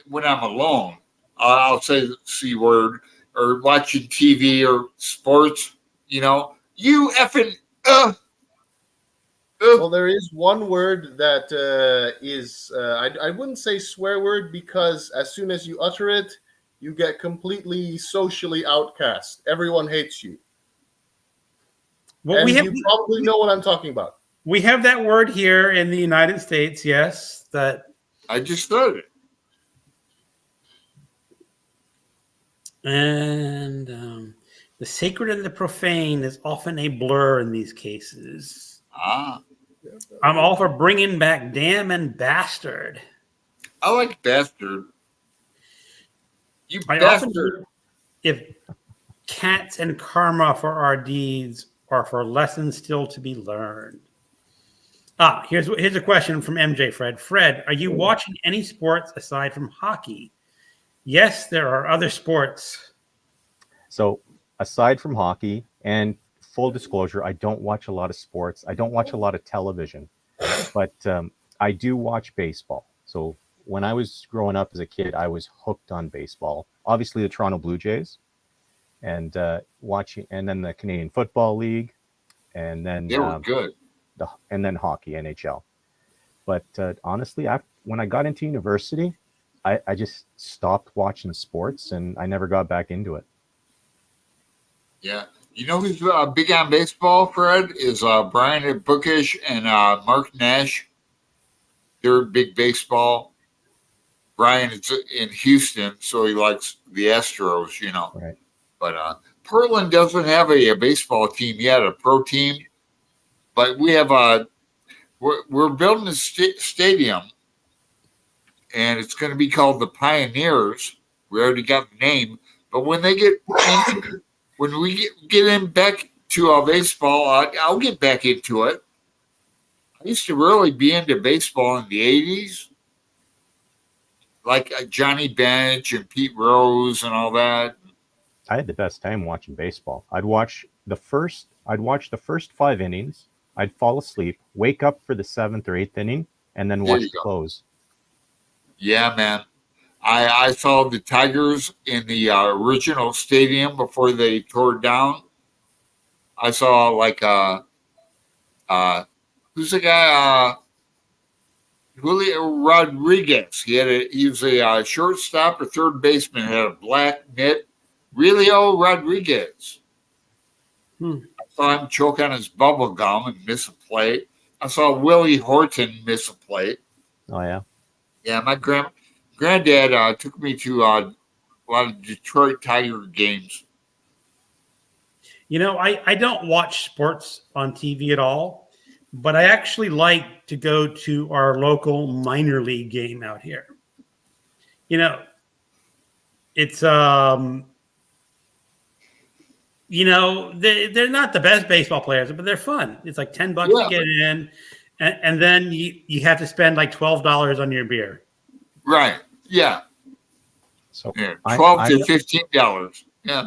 when I'm alone, I'll say the C word or watching TV or sports, you effing Well, there is one word that is I wouldn't say swear word, because as soon as you utter it, you get completely socially outcast. Everyone hates you. Well, And you probably know what I'm talking about. We have that word here in the United States, yes, that I just heard it. and the sacred and the profane is often a blur in these cases. I'm all for bringing back damn and bastard. I like bastard. You I often bastard. wonder if cats and karma for our deeds are for lessons still to be learned. Here's a question from MJ Fred. Fred, are you watching any sports aside from hockey? Yes, there are other sports. So aside from hockey, and full disclosure, I don't watch a lot of sports. I don't watch a lot of television, but I do watch baseball. So when I was growing up as a kid, I was hooked on baseball. Obviously, the Toronto Blue Jays, and watching, and then the Canadian Football League, and then They were good. and then hockey, NHL. But honestly, when I got into university, I just stopped watching sports, and I never got back into it. Yeah. You know who's big on baseball, Fred? Is Brian Bookish and Mark Nash. They're big baseball. Brian is in Houston, so he likes the Astros, Right. But Portland doesn't have a baseball team yet, a pro team. But we're we're building a stadium, and it's going to be called the Pioneers. We already got the name, but when we get in back to baseball, I'll get back into it. I used to really be into baseball in the 80s, like Johnny Bench and Pete Rose and all that. I had the best time watching baseball. I'd watch the first 5 innings. I'd fall asleep, wake up for the 7th or 8th inning, and then watch the close. Yeah, man. I saw the Tigers in the original stadium before they tore it down. I saw who's the guy? Julio Rodriguez. He was a shortstop or third baseman. Had a black mitt. Julio Rodriguez. I saw him choke on his bubble gum and miss a plate. I saw Willie Horton miss a plate. Oh yeah. Yeah, my granddad took me to a lot of Detroit Tiger games. You know, I don't watch sports on TV at all, but I actually like to go to our local minor league game out here. You know, it's you know, they're not the best baseball players, but they're fun. It's like $10 to get in, and then you have to spend like $12 on your beer. Right. Yeah. So yeah, $12 to $15. Yeah.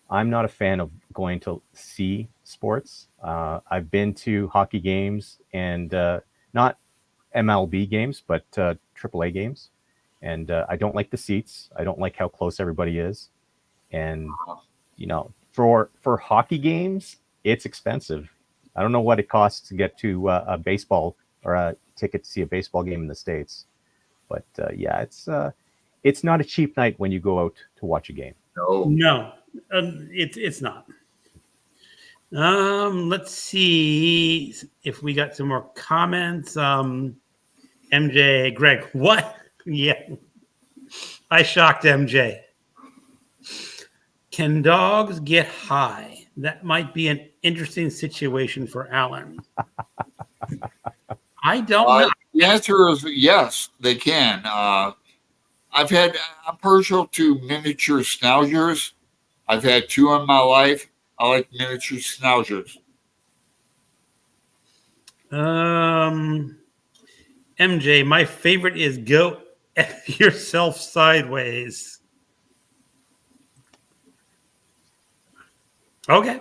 I'm not a fan of going to see sports. I've been to hockey games and not MLB games, but AAA games. And I don't like the seats. I don't like how close everybody is. And, you know, for hockey games, it's expensive. I don't know what it costs to get to a baseball or a ticket to see a baseball game in the States. But yeah, it's not a cheap night when you go out to watch a game. No, it's not. Let's see if we got some more comments. MJ, Greg, what? Yeah, I shocked MJ. Can dogs get high? That might be an interesting situation for Alan. I don't know. The answer is yes, they can. I'm partial to miniature schnauzers. I've had 2 in my life. I like miniature schnauzers. MJ, my favorite is go F yourself sideways. Okay.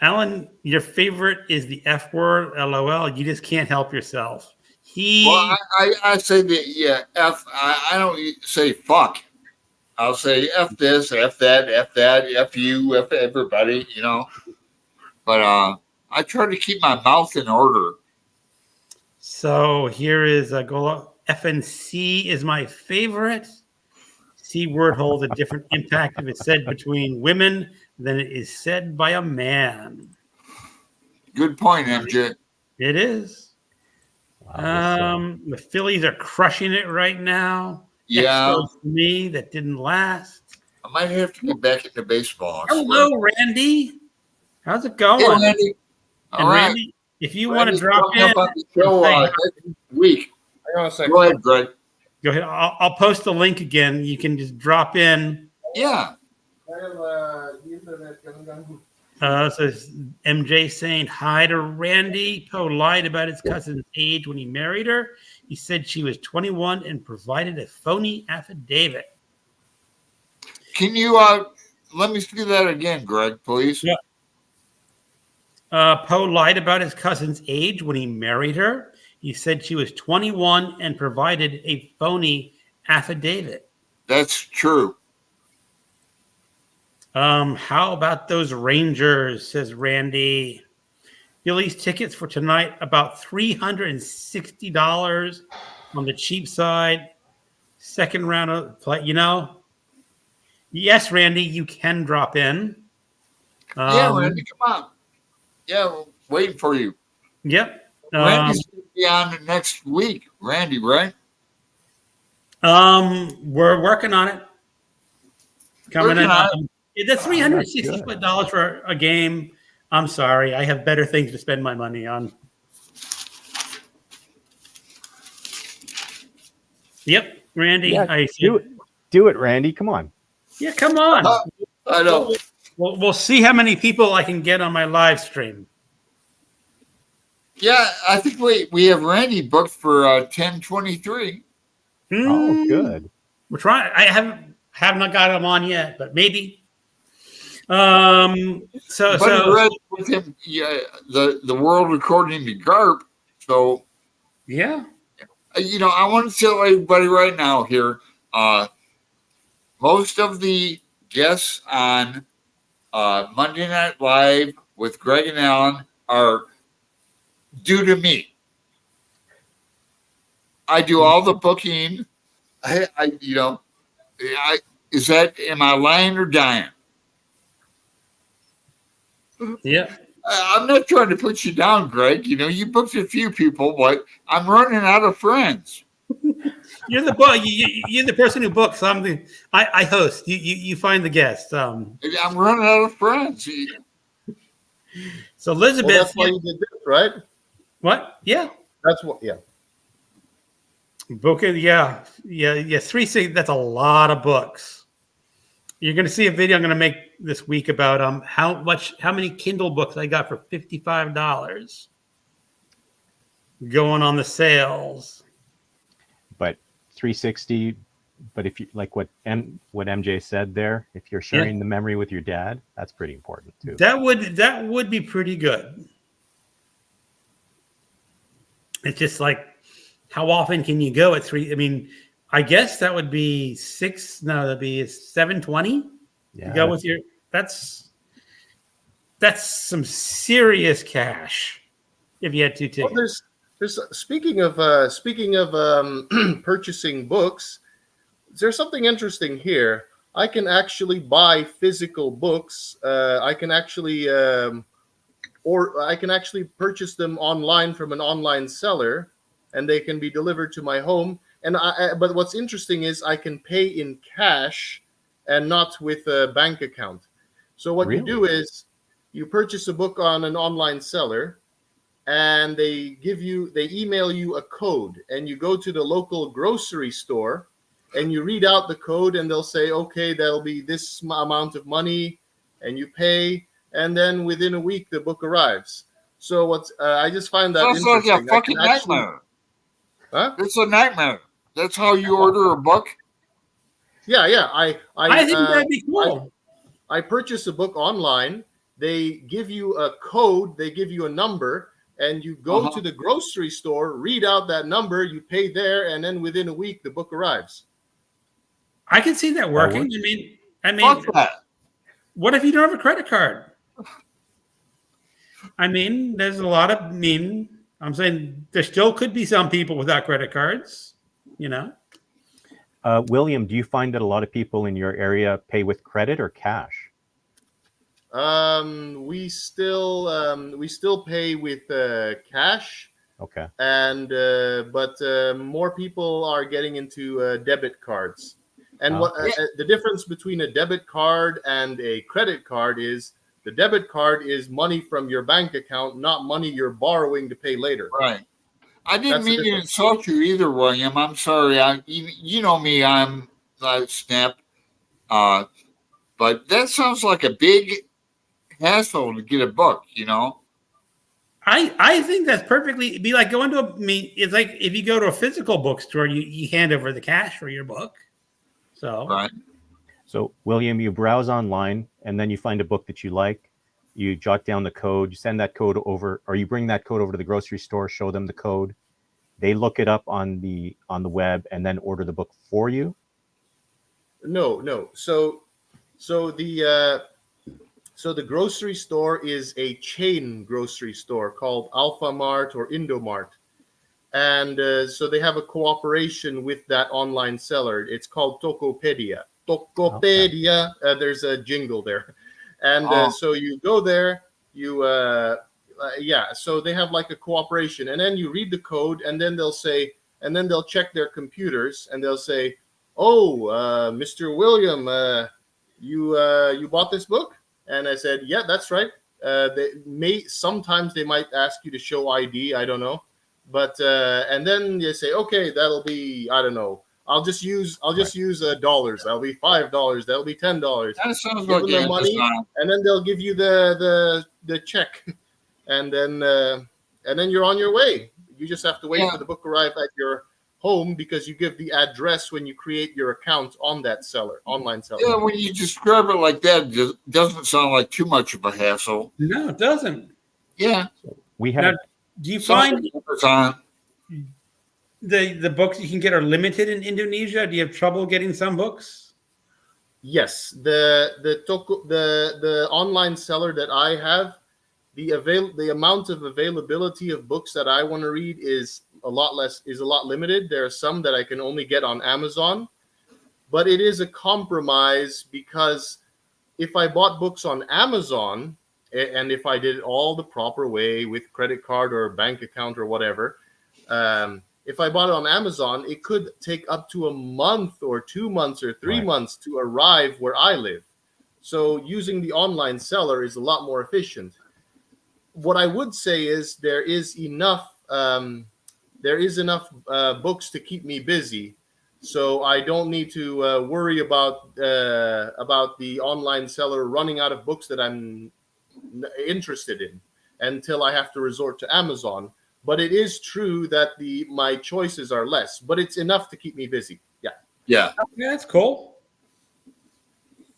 Alan, your favorite is the F word, LOL. You just can't help yourself. Well, I say that, yeah, F. I don't say fuck. I'll say F this, F that, F you, F everybody, you know. But I try to keep my mouth in order. So here is a goal. FNC is my favorite. C word holds a different impact if it's said between women than it is said by a man. Good point, MJ. It is. The Phillies are crushing it right now. Yeah. Me, that didn't last. I might have to get back into baseball. Hello, Randy. How's it going? Hey, Randy. And Randy, if you want to drop in on the show next week. Hang on a second. Go ahead, Greg. Go ahead. I'll post the link again. You can just drop in. Yeah. So MJ saying hi to Randy. Poe lied about his cousin's age when he married her. He said she was 21 and provided a phony affidavit. Can you let me see that again, Greg, please? Yeah. Poe lied about his cousin's age when he married her. He said she was 21 and provided a phony affidavit. That's true. How about those Rangers, says Randy. Phillies tickets for tonight, about $360 on the cheap side. Second round of play, you know. Yes, Randy, you can drop in. Yeah, Randy, come on. Yeah, we're waiting for you. Yep. Randy's going to be on next week. Randy, right? We're working on it. Coming in. The $360 for a game. I'm sorry. I have better things to spend my money on. Yep, Randy. Yeah, I do it, Randy. Come on. Yeah, come on. I know. We'll see how many people I can get on my live stream. Yeah, I think we have Randy booked for 10:23. Oh, good. We're trying. I haven't got him on yet, but maybe. So Read with him, the world according to Garp. So yeah. I want to tell everybody right now here. Most of the guests on Monday Night Live with Greg and Alan are due to me. I do all the booking. Am I lying or dying? Yeah. I'm not trying to put you down, Greg. You booked a few people, but I'm running out of friends. You're the book. You're the person who books something. I host. You find the guests. I'm running out of friends. So Elizabeth, Well, that's why you did this, right? What? Yeah. That's what. Yeah. Booking. Yeah. 360. That's a lot of books. You're going to see a video I'm going to make this week about how many Kindle books I got for $55 going on the sales. But 360. But if you like what MJ said there, if you're sharing the memory with your dad, that's pretty important too. That would be pretty good. It's just like, how often can you go at 3? I mean, I guess that would be 6. No, that'd be 720. Yeah. You go with your. That's some serious cash. If you had 2 tickets. Well, there's speaking of purchasing books. There's something interesting here. I can actually buy physical books. I can actually purchase them online from an online seller, and they can be delivered to my home. But what's interesting is I can pay in cash and not with a bank account. So what you do is you purchase a book on an online seller, and they email you a code, and you go to the local grocery store and you read out the code, and they'll say, okay, that'll be this amount of money, and you pay, and then within a week the book arrives. So I just find that interesting. Like a fucking nightmare. Huh? It's a nightmare. That's how you order a book? Yeah. I think that'd be cool. I purchase a book online. They give you a code. They give you a number. And you go to the grocery store, read out that number, you pay there, and then within a week the book arrives. I can see that working. I mean, Fuck that. What if you don't have a credit card? I mean, there's a lot of. I'm saying there still could be some people without credit cards. William, do you find that a lot of people in your area pay with credit or cash? We still pay with cash. Okay. And but more people are getting into debit cards. And the difference between a debit card and a credit card is the debit card is money from your bank account, not money you're borrowing to pay later. Right. I didn't mean to insult you either, William. I'm sorry. You know me. I'm Snap. But that sounds like a big hassle to get a book. I think that's perfectly. It'd be like going to it's like if you go to a physical bookstore, you hand over the cash for your book. So right. So William, you browse online and then you find a book that you like. You jot down the code. You send that code over, or you bring that code over to the grocery store. Show them the code. They look it up on the web and then order the book for you. No. So the grocery store is a chain grocery store called Alpha Mart or Indomart. And so they have a cooperation with that online seller. It's called Tokopedia. Tokopedia. Okay. There's a jingle there. And so you go there, so they have like a cooperation. And then you read the code, and then they'll check their computers, and they'll say, Mr. William, you bought this book? And I said, yeah, that's right. Sometimes they might ask you to show ID. I don't know. But and then they say, okay, that'll be, I don't know, I'll just use dollars. That'll be $5. That'll be $10. That sounds Give like them the money, Amazon. and then they'll give you the check, and then you're on your way. You just have to wait for the book to arrive at your home because you give the address when you create your account on that online seller. Yeah, when you describe it like that, it just doesn't sound like too much of a hassle. No, it doesn't. Yeah. We have Now, do you find Amazon. the books you can get are limited in Indonesia? Do you have trouble getting some books? Yes, the online seller that I have, the amount of availability of books that I want to read is a lot limited. There are some that I can only get on Amazon, but it is a compromise because if I bought books on Amazon and if I did it all the proper way with credit card or bank account or whatever, if I bought it on Amazon, it could take up to a month or 2 months or 3 months to arrive where I live. So using the online seller is a lot more efficient. What I would say is there is enough books to keep me busy, so I don't need to worry about the online seller running out of books that I'm interested in until I have to resort to Amazon. But it is true that my choices are less, but it's enough to keep me busy. Yeah. Yeah. Yeah, that's cool.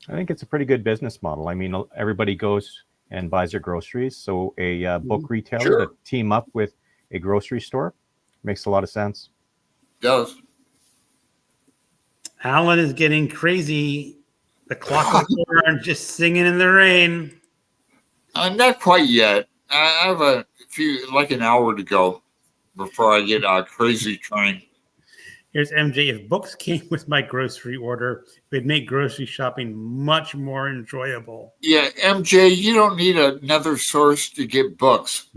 I think it's a pretty good business model. I mean, everybody goes and buys their groceries. So a book retailer to team up with a grocery store makes a lot of sense. Does. Alan is getting crazy. The clock is over, just singing in the rain. Not quite yet. I have like an hour to go before I get a crazy train. Here's MJ. If books came with my grocery order, it would make grocery shopping much more enjoyable. Yeah, MJ, you don't need another source to get books.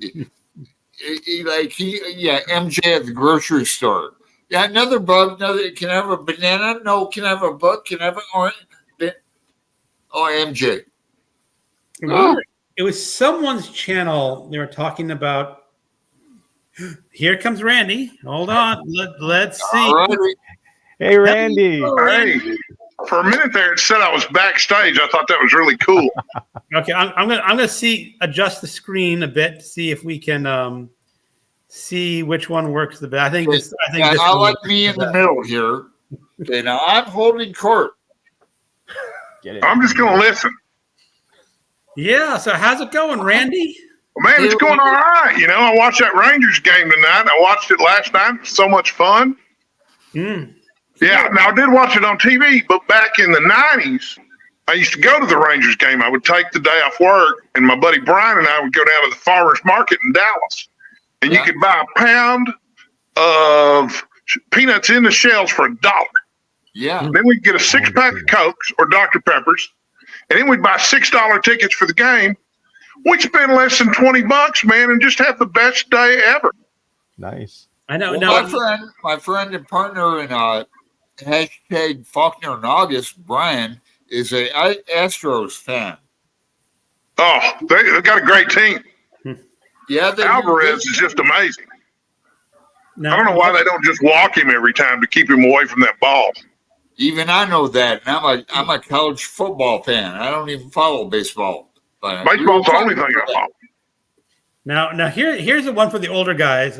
MJ at the grocery store. Yeah, another book. Can I have a banana? No. Can I have a book? Can I have an orange? Oh, MJ. It was someone's channel. They were talking about. Here comes Randy. Hold on. Let's see. All right. Hey, Randy. Hey, for a minute there, it said I was backstage. I thought that was really cool. Okay, I'm gonna adjust the screen a bit to see if we can see which one works the best. I think this I like me in the middle here. Okay, now I'm holding court. I'm just going to listen. Yeah. So how's it going, Randy? Well, man, it's going all right. You know, I watched that Rangers game tonight. I watched it last night. It was so much fun. Mm. Yeah, now I did watch it on TV, but back in the 90s, I used to go to the Rangers game. I would take the day off work, and my buddy Brian and I would go down to the farmer's market in Dallas. And you could buy a pound of peanuts in the shells for $1. Yeah. And then we'd get a 6-pack of Cokes or Dr. Peppers, and then we'd buy $6 tickets for the game. We'd spend less than $20, man, and just have the best day ever. Nice. I know. Well, my friend and partner in hashtag Faulkner in August, Brian, is a Astros fan. Oh, they've got a great team. Yeah, Alvarez is just amazing. No, I don't know why they don't just walk him every time to keep him away from that ball. Even I know that. And I'm a college football fan. I don't even follow baseball. But Baseball's the only thing I follow. Now here's the one for the older guys.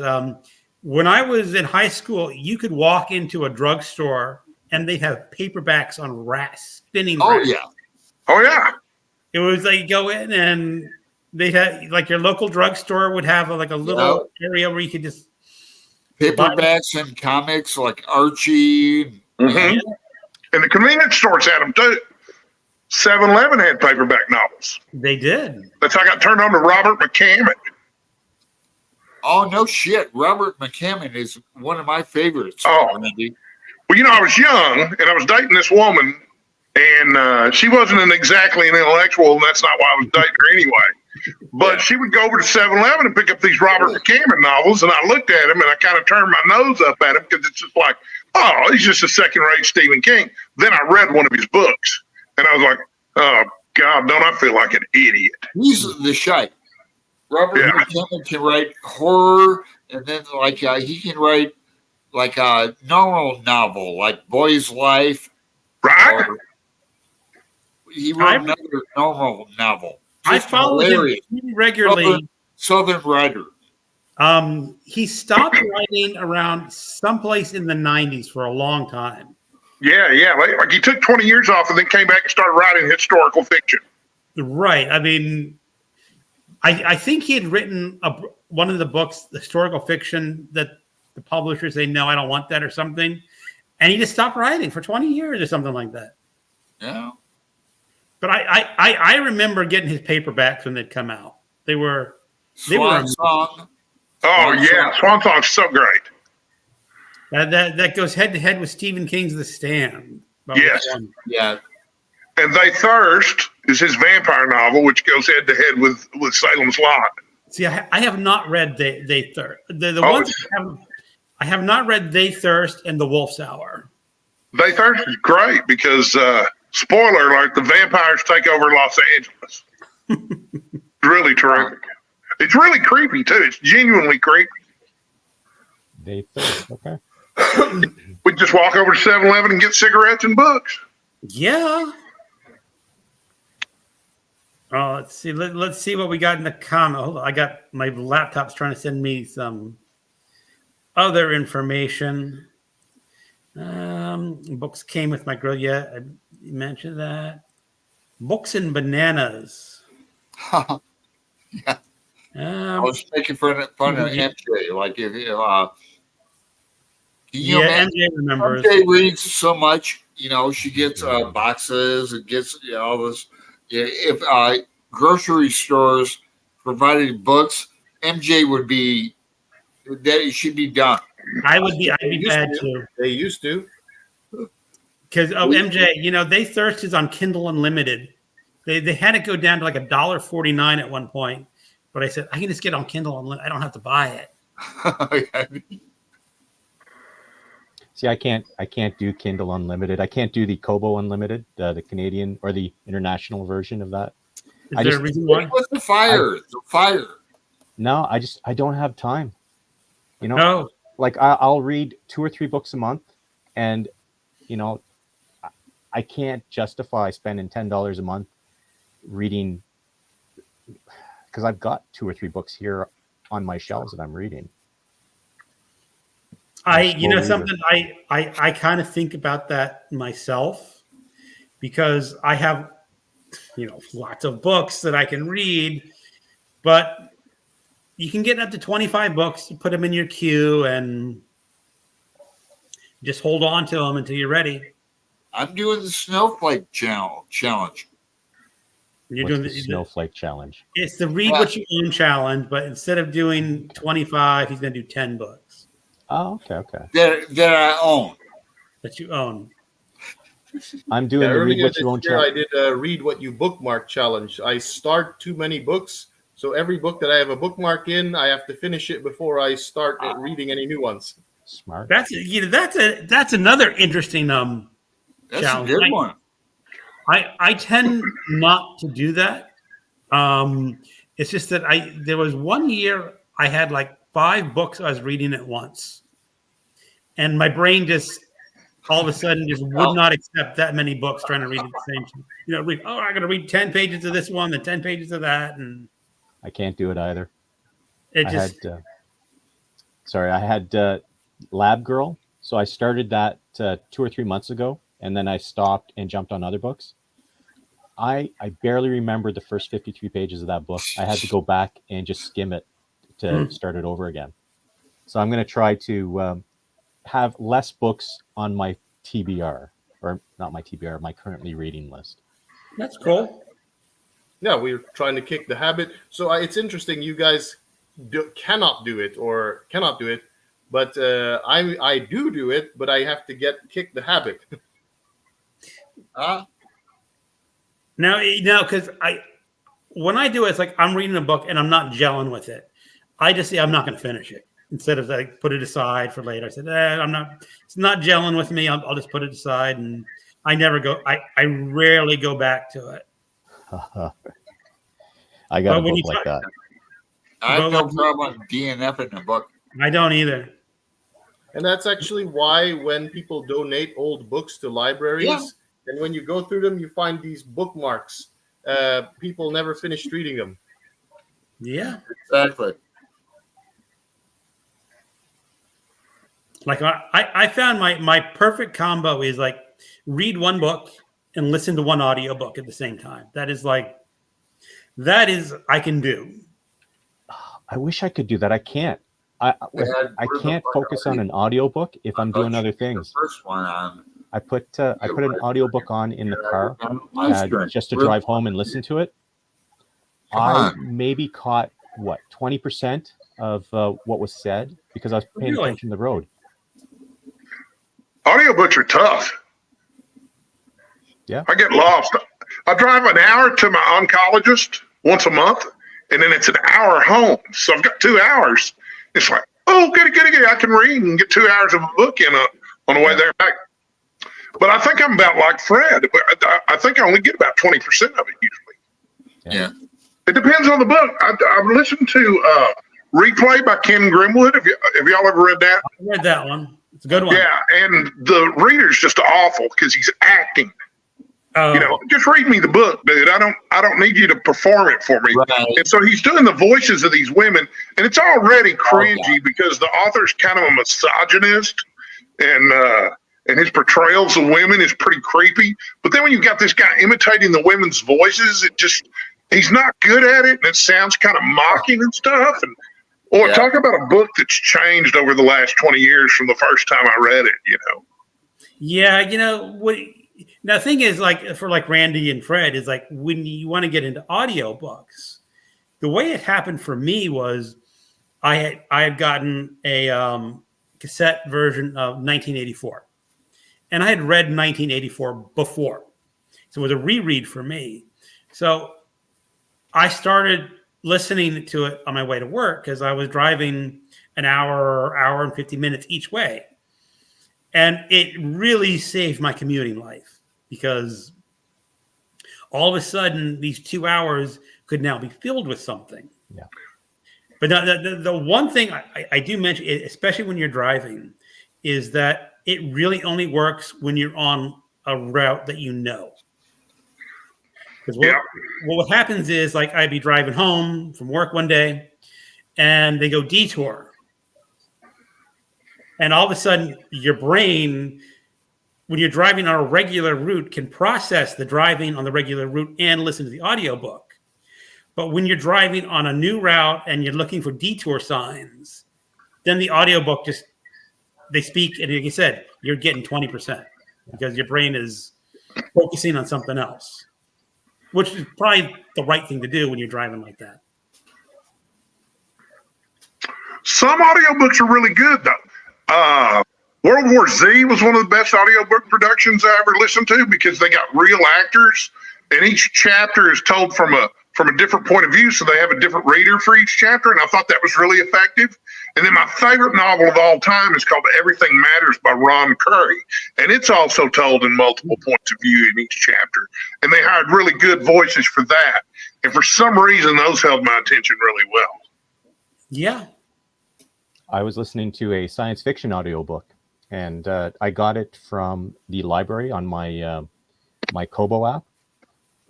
When I was in high school, you could walk into a drugstore and they'd have paperbacks on spinning Oh, racks. yeah. Oh, yeah. It was like you go in and they had like your local drugstore would have like a little area where you could just paperbacks and comics like Archie. Mm-hmm. And the convenience stores had them too. 7-Eleven had paperback novels. They did. That's how I got turned on to Robert McCammon. Oh, no shit. Robert McCammon is one of my favorites. Oh. Randy. Well, you know, I was young and I was dating this woman, and she wasn't exactly an intellectual, and that's not why I was dating her anyway. But she would go over to 7-Eleven and pick up these Robert McCammon novels, and I looked at him and I kind of turned my nose up at him because it's just like, oh, he's just a second-rate Stephen King. Then I read one of his books, and I was like, oh, God, don't I feel like an idiot? He's the shite. Robert McCammon can write horror, and then he can write like a normal novel, like Boy's Life. Right? Or he wrote another normal novel. I Just follow him hilarious. regularly. Southern writer. He stopped writing around someplace in the 90s for a long time. Yeah, yeah. Like he took 20 years off and then came back and started writing historical fiction. Right. I mean, I think he had written one of the books, the historical fiction, that the publishers say, no, I don't want that or something. And he just stopped writing for 20 years or something like that. Yeah. But I remember getting his paperbacks when they'd come out. They were Swan Song. Oh, yeah. Swan Song's so great. That goes head to head with Stephen King's The Stand. Yes. Yeah. And They Thirst is his vampire novel, which goes head to head with Salem's Lot. See, I have not read They Thirst. The Oh, ones I have not read They Thirst and The Wolf's Hour. They Thirst is great because, spoiler alert, the vampires take over Los Angeles. Really terrific. It's really creepy, too. It's genuinely creepy. They thirst. Okay. We just walk over to 7-Eleven and get cigarettes and books. Yeah. Oh, let's see. Let's see what we got in the comment. Hold on. I got my laptop's trying to send me some other information. Books came with my grill. Yeah, I mentioned that. Books and bananas. Yeah. I was making fun of MJ. Like if MJ remembers. MJ reads so much. She gets boxes and gets all this. Yeah, if grocery stores provided books, MJ would be that it should be done. I'd be bad too. They used to. Because MJ, They Thirst is on Kindle Unlimited. They had it go down to like $1.49 at one point, but I said I can just get on Kindle Unlimited. I don't have to buy it. See, I can't do Kindle Unlimited. I can't do the Kobo Unlimited, the Canadian or the international version of that. Is there a reason why? What's the fire? The fire. No, I don't have time. No. Like I'll read 2 or 3 books a month, and I can't justify spending $10 a month reading because I've got 2 or 3 books here on my shelves that I'm reading. I kind of think about that myself because I have, lots of books that I can read, but you can get up to 25 books, you put them in your queue and just hold on to them until you're ready. I'm doing the Snowflake challenge. You're What's doing the Snowflake challenge. It's the read what you own challenge, but instead of doing 25, he's going to do 10 books. Oh, okay. That I own. That you own. I'm doing the read Earlier what this you own year, challenge. I did a read what you bookmark challenge. I start too many books, so every book that I have a bookmark in, I have to finish it before I start reading any new ones. Smart. That's another interesting That's challenge. a good one. I tend not to do that. It's just that there was one year I had like 5 books I was reading at once, and my brain just all of a sudden just would not accept that many books trying to read at the same time. I'm going to read 10 pages of this one, then 10 pages of that, and I can't do it either. it I just had Lab Girl. So I started that 2 or 3 months ago, and then I stopped and jumped on other books. I barely remember the first 53 pages of that book. I had to go back and just skim it to start it over again. So I'm going to try to have less books on my TBR, or not my TBR, my currently reading list. That's cool. Yeah, we're trying to kick the habit. So it's interesting. You guys cannot do it, but I do it, but I have to kick the habit. Now, because when I do it, it's like I'm reading a book and I'm not gelling with it. I just say I'm not going to finish it instead of like put it aside for later. I said, I'm not. It's not gelling with me. I'll just put it aside, and I never go. I rarely go back to it. I got a book like that. I have no problem DNFing a book. I don't either. And that's actually why when people donate old books to libraries, Yeah. and when you go through them, you find these bookmarks. People never finished reading them. Yeah. Exactly. Like I found my perfect combo is like read one book and listen to one audiobook at the same time. That is I can do. I wish I could do that. I can't. I can't focus on an audiobook if I'm doing other things. The first one on. I put an audiobook on in the car just to Really? drive home and listen to it. Come I on. maybe caught 20% of what was said because I was paying Really? attention to the road. Audiobooks are tough. Yeah. I get lost. I drive an hour to my oncologist once a month, and then it's an hour home. So I've got 2 hours. It's like, oh, goody. I can read and get 2 hours of a book in on the way there and back. But I think I'm about like Fred. I think I only get about 20% of it usually. Yeah. It depends on the book. I've listened to Replay by Ken Grimwood. Have y'all ever read that? I read that one. It's a good one. Yeah, and the reader's just awful because he's acting. Oh, Just read me the book, dude. I don't need you to perform it for me. Right. And so he's doing the voices of these women, and it's already cringy yeah. because the author's kind of a misogynist, and his portrayals of women is pretty creepy. But then when you've got this guy imitating the women's voices, he's not good at it, and it sounds kind of mocking and stuff. And Yeah. talk about a book that's changed over the last 20 years from the first time I read it. yeah. What? Now, the thing is, like for like Randy and Fred, is like when you want to get into audiobooks, the way it happened for me was I had gotten a cassette version of 1984, and I had read 1984 before, so it was a reread for me. So I started listening to it on my way to work because I was driving an hour and 50 minutes each way. And it really saved my commuting life because all of a sudden these 2 hours could now be filled with something. Yeah. But the one thing I do mention, especially when you're driving, is that it really only works when you're on a route that you know. Because what happens is, like, I'd be driving home from work one day, and they go detour. And all of a sudden, your brain, when you're driving on a regular route, can process the driving on the regular route and listen to the audiobook. But when you're driving on a new route and you're looking for detour signs, then the audiobook they speak, and like you said, you're getting 20% because your brain is focusing on something else, which is probably the right thing to do when you're driving like that. Some audiobooks are really good, though. World War Z was one of the best audiobook productions I ever listened to because they got real actors, and each chapter is told from a different point of view, so they have a different reader for each chapter, and I thought that was really effective. And then my favorite novel of all time is called Everything Matters by Ron Curry, and it's also told in multiple points of view in each chapter. And they hired really good voices for that, and for some reason, those held my attention really well. Yeah. I was listening to a science fiction audiobook, and I got it from the library on my my Kobo app,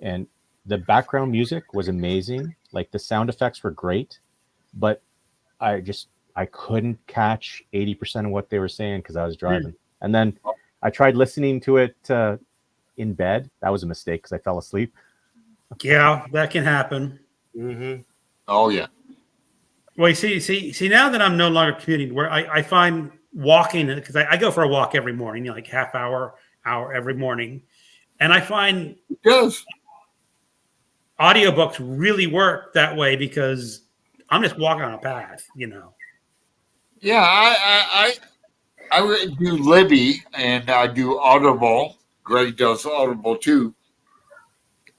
and the background music was amazing. Like the sound effects were great, but I couldn't catch 80% of what they were saying because I was driving. And then I tried listening to it in bed. That was a mistake because I fell asleep. Yeah, that can happen. Mm-hmm. Oh yeah. Well, you see, now that I'm no longer commuting, where I find walking, because I go for a walk every morning, like half hour every morning, and I find It does. audiobooks really work that way because I'm just walking on a path, Yeah, I would do Libby and I do Audible. Greg does Audible too.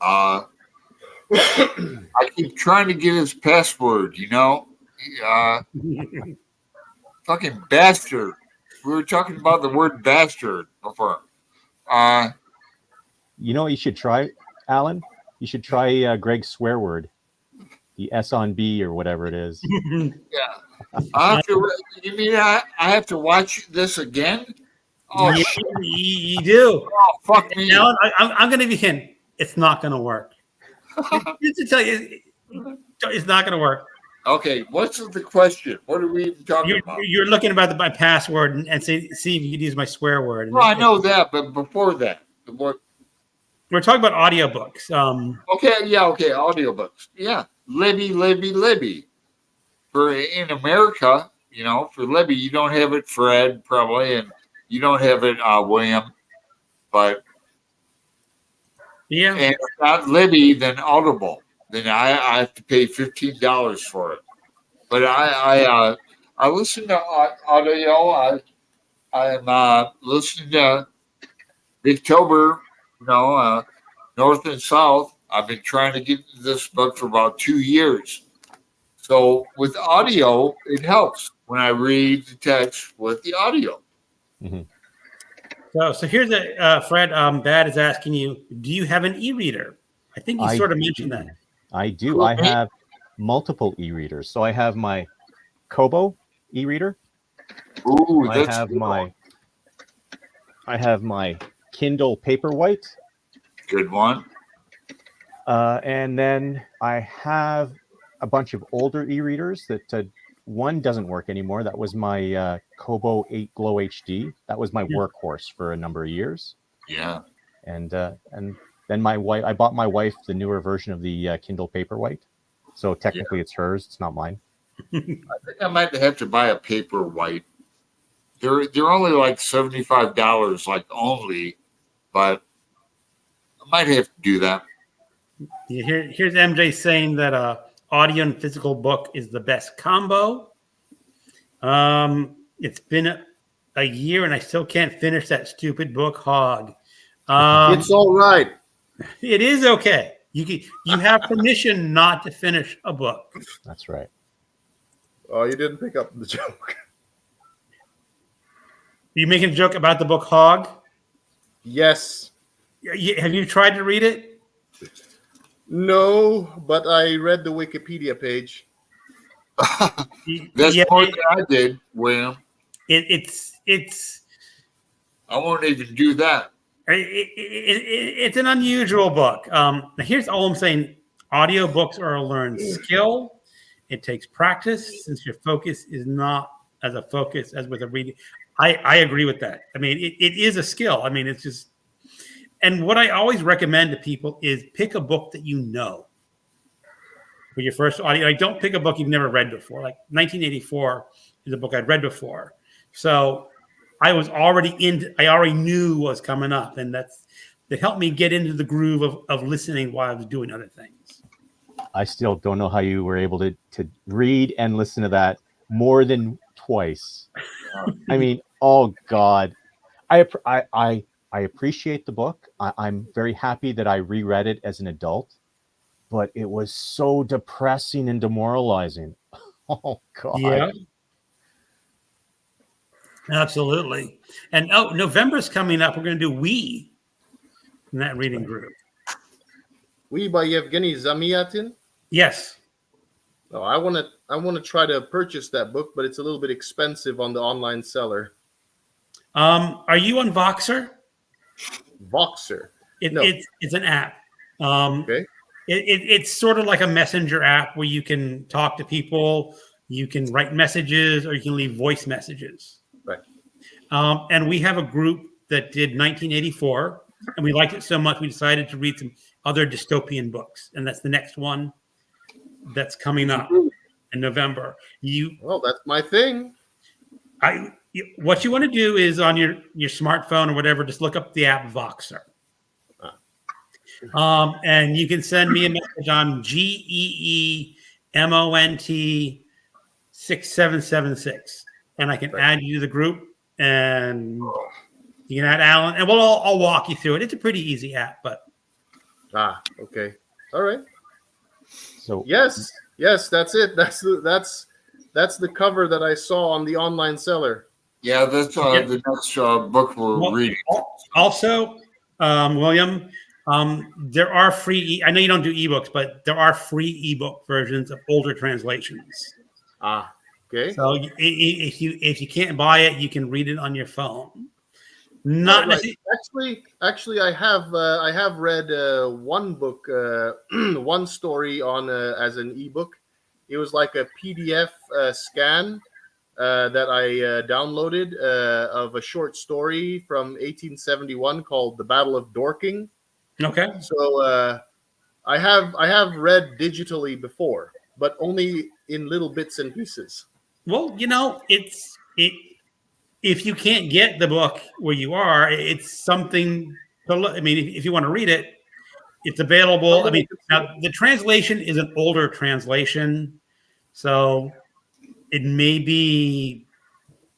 I keep trying to get his password, fucking bastard. We were talking about the word bastard before. You know what you should try, Alan? You should try Greg's swear word, the S on B or whatever it is. Yeah. You mean I have to watch this again? Oh, you, shit. you do. Oh, fuck me. Alan, I'm going to give you a hint. It's not going to work. Just to tell you, it's not going to work. Okay, what's the question? What are we even talking about? You're looking about my password and see if you can use my swear word. Well, I know that, but before that, We're talking about audiobooks. Okay, audiobooks. Yeah, Libby. For in America, for Libby, you don't have it, Fred, probably, and you don't have it, William. But yeah, and if not Libby, then Audible. Then I have to pay $15 for it. But I listen to audio. I'm listening to Bigtober, North and South. I've been trying to get this book for about 2 years. So with audio, it helps when I read the text with the audio. Mm-hmm. So here's Fred. Bad is asking you, do you have an e-reader? I think you sort of mentioned that. I do. I have multiple e-readers. So I have my Kobo e-reader. Ooh, I have my Kindle Paperwhite. Good one. And then I have a bunch of older e-readers that one doesn't work anymore. That was my Kobo 8 Glow HD. That was my workhorse for a number of years. Yeah. And then I bought my wife the newer version of the Kindle Paperwhite. So technically it's hers. It's not mine. I think I might have to buy a Paperwhite. They're only like $75, like only, but I might have to do that. Yeah, here's MJ saying that audio and physical book is the best combo. It's been a year and I still can't finish that stupid book, Hog. It's all right. It is okay. You have permission not to finish a book. That's right. Oh, you didn't pick up the joke. Are you making a joke about the book Hog? Yes. Have you tried to read it? No, but I read the Wikipedia page. That's more than I did, William. It's I won't even do that. It's an unusual book. Here's all I'm saying. Audiobooks are a learned skill. It takes practice since your focus is not as a focus as with a reading. I agree with that. I mean, it is a skill. I mean, it's just, and what I always recommend to people is pick a book that you know for your first audio. Like, don't pick a book you've never read before. Like 1984 is a book I'd read before. So I already knew what was coming up, and that helped me get into the groove of listening while I was doing other things. I still don't know how you were able to read and listen to that more than twice. I mean, oh God, I appreciate the book. I'm very happy that I reread it as an adult, but it was so depressing and demoralizing. Oh God. Yeah. Absolutely. And November's coming up. We're going to do We in that reading group. We by Yevgeny Zamyatin. Yes. Oh, I want to try to purchase that book, but it's a little bit expensive on the online seller. Are you on Voxer? Voxer. No. It's an app. Okay. It's sort of like a messenger app where you can talk to people, you can write messages, or you can leave voice messages. Right. And we have a group that did 1984, and we liked it so much we decided to read some other dystopian books, and that's the next one that's coming up in November. Well, that's my thing. What you want to do is on your smartphone or whatever, just look up the app Voxer. And you can send me a message on GEEMONT 6776, and I can add you to the group, and you can add Alan, and I'll walk you through it. It's a pretty easy app, but Okay, all right. So Yes, that's it. That's the cover that I saw on the online seller. Yeah, that's the next book we're reading. Also, William, there are free. I know you don't do ebooks, but there are free ebook versions of older translations. Okay. So if you can't buy it, you can read it on your phone. Not Right. necessarily. Actually, I have read one book, one story on as an ebook. It was like a PDF scan that I downloaded of a short story from 1871 called "The Battle of Dorking." Okay. So I have read digitally before, but only in little bits and pieces. Well, if you can't get the book where you are, it's something to look. I mean, if you want to read it, it's available. I mean, now the translation is an older translation, so it may be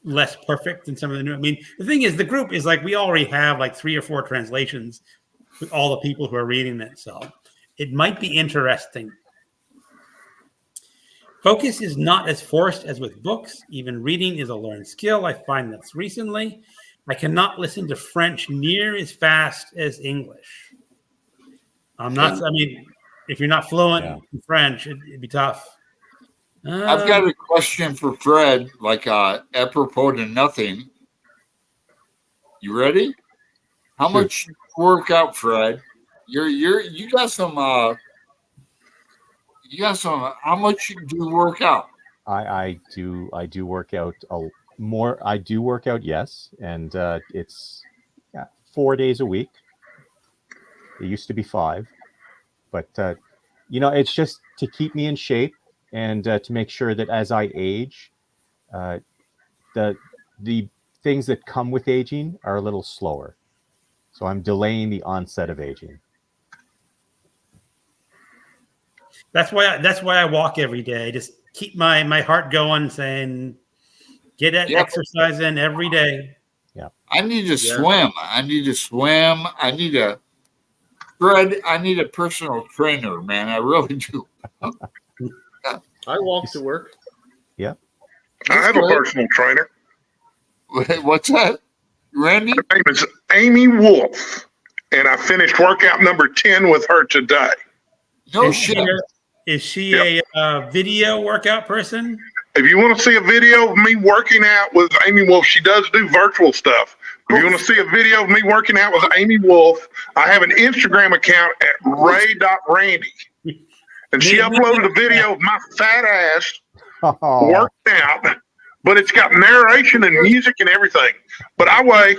less perfect than some of the new. I mean, the thing is, the group is like we already have like 3 or 4 translations with all the people who are reading it, so it might be interesting. Focus is not as forced as with books. Even reading is a learned skill. I find this recently. I cannot listen to French near as fast as English. I'm not. I mean, if you're not fluent in French, it'd be tough. I've got a question for Fred, like apropos to nothing. You ready? How much work out, Fred? You got some. You got some. How much do you work out? I do work out more. I do work out, yes, and it's 4 days a week. It used to be 5, but it's just to keep me in shape and to make sure that as I age, the things that come with aging are a little slower. So I'm delaying the onset of aging. That's why I walk every day. Just keep my heart going, saying, get that exercise in every day. Yeah. I need to swim. I need to swim. I need a personal trainer, man. I really do. I walk to work. Yeah. I have a personal trainer. What's that, Randy? Her name is Amy Wolf, and I finished workout number 10 with her today. No shit. Is she a video workout person? If you want to see a video of me working out with Amy Wolf, she does do virtual stuff. If you want to see a video of me working out with Amy Wolf, I have an Instagram account at ray.randy. And she uploaded a video of my fat ass working out, but it's got narration and music and everything. But I weigh,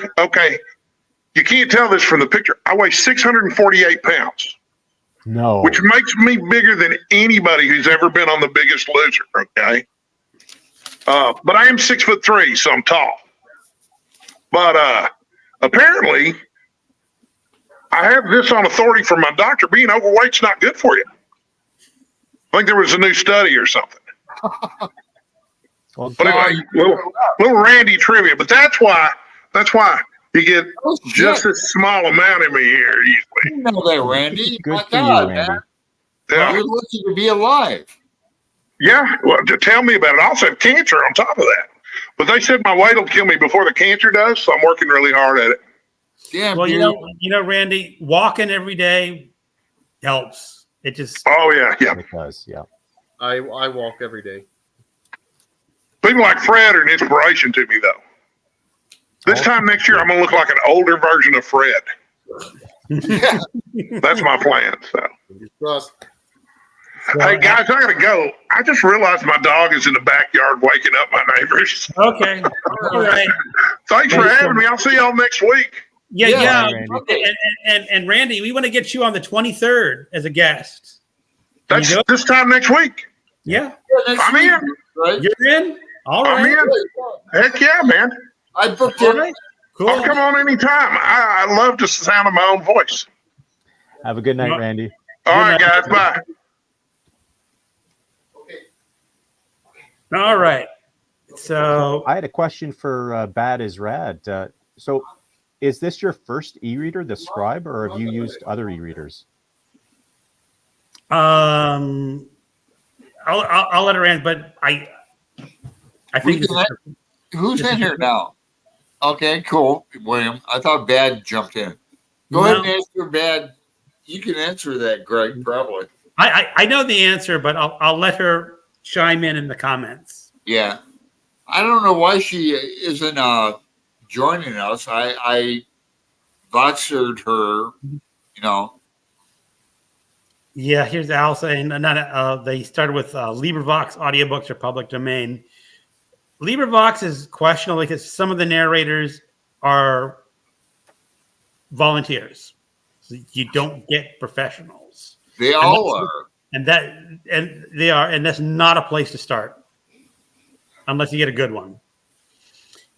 you can't tell this from the picture, I weigh 648 pounds. No. Which makes me bigger than anybody who's ever been on The Biggest Loser, okay? But I am 6'3", so I'm tall. But apparently, I have this on authority from my doctor. Being overweight's not good for you. I think there was a new study or something. Well, but anyway, little Randy trivia. But that's why you get just a small amount of me here usually. You know that, Randy. Good for you, Randy. Man. Yeah. You're lucky to be alive. Yeah, well, to tell me about it. I also have cancer on top of that. But they said my weight will kill me before the cancer does, so I'm working really hard at it. Yeah, well, you know, Randy, walking every day helps. It just yeah. It does, yeah. I walk every day. People like Fred are an inspiration to me, though. This time next year, I'm going to look like an older version of Fred. That's my plan. So. Hey, guys, I got to go. I just realized my dog is in the backyard waking up my neighbors. Okay. All right. Thanks for having me. I'll see y'all next week. Yeah. Randy. And Randy, we want to get you on the 23rd as a guest. That's this time next week. Yeah. I'm in. Right? You're in? All right. I'm in. Heck yeah, man. I booked it. Right. Cool. I'll come on anytime. I love the sound of my own voice. Have a good night, Randy. All right, guys. Bye. All right. So I had a question for Bad is Rad. So is this your first e-reader, the Scribe, or have you used other e-readers? I'll let her in, but I think who's in here now? Okay, cool, William. I thought Bad jumped in. Go ahead and answer, Bad. You can answer that, Greg, probably. I know the answer, but I'll let her chime in the comments. Yeah. I don't know why she isn't joining us. I Voxered her, you know. Yeah, here's Al saying they started with LibriVox audiobooks are public domain. LibriVox is questionable because some of the narrators are volunteers. So you don't get professionals. They all are. And that's not a place to start unless you get a good one.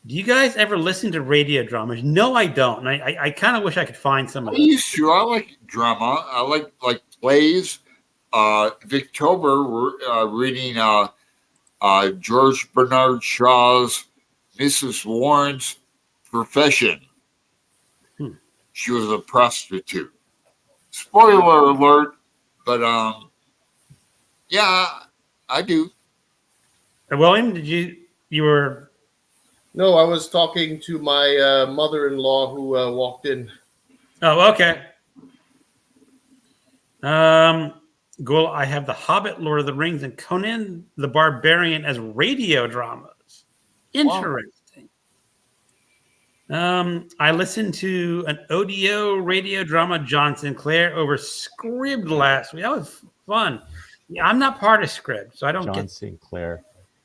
Do you guys ever listen to radio dramas? No, I don't. And I kind of wish I could find some of I those. used to. I like drama. I like plays. Victober, we're reading George Bernard Shaw's Mrs. Warren's Profession. She was a prostitute. Spoiler alert, but yeah, I do. William, you were? No, I was talking to my mother-in-law who walked in. Oh, okay. Goal. I have The Hobbit, Lord of the Rings, and Conan the Barbarian as radio dramas. Interesting. Wow. I listened to an audio radio drama, John Sinclair, over Scribd last week. That was fun. Yeah, I'm not part of Scribd, so I don't John Sinclair.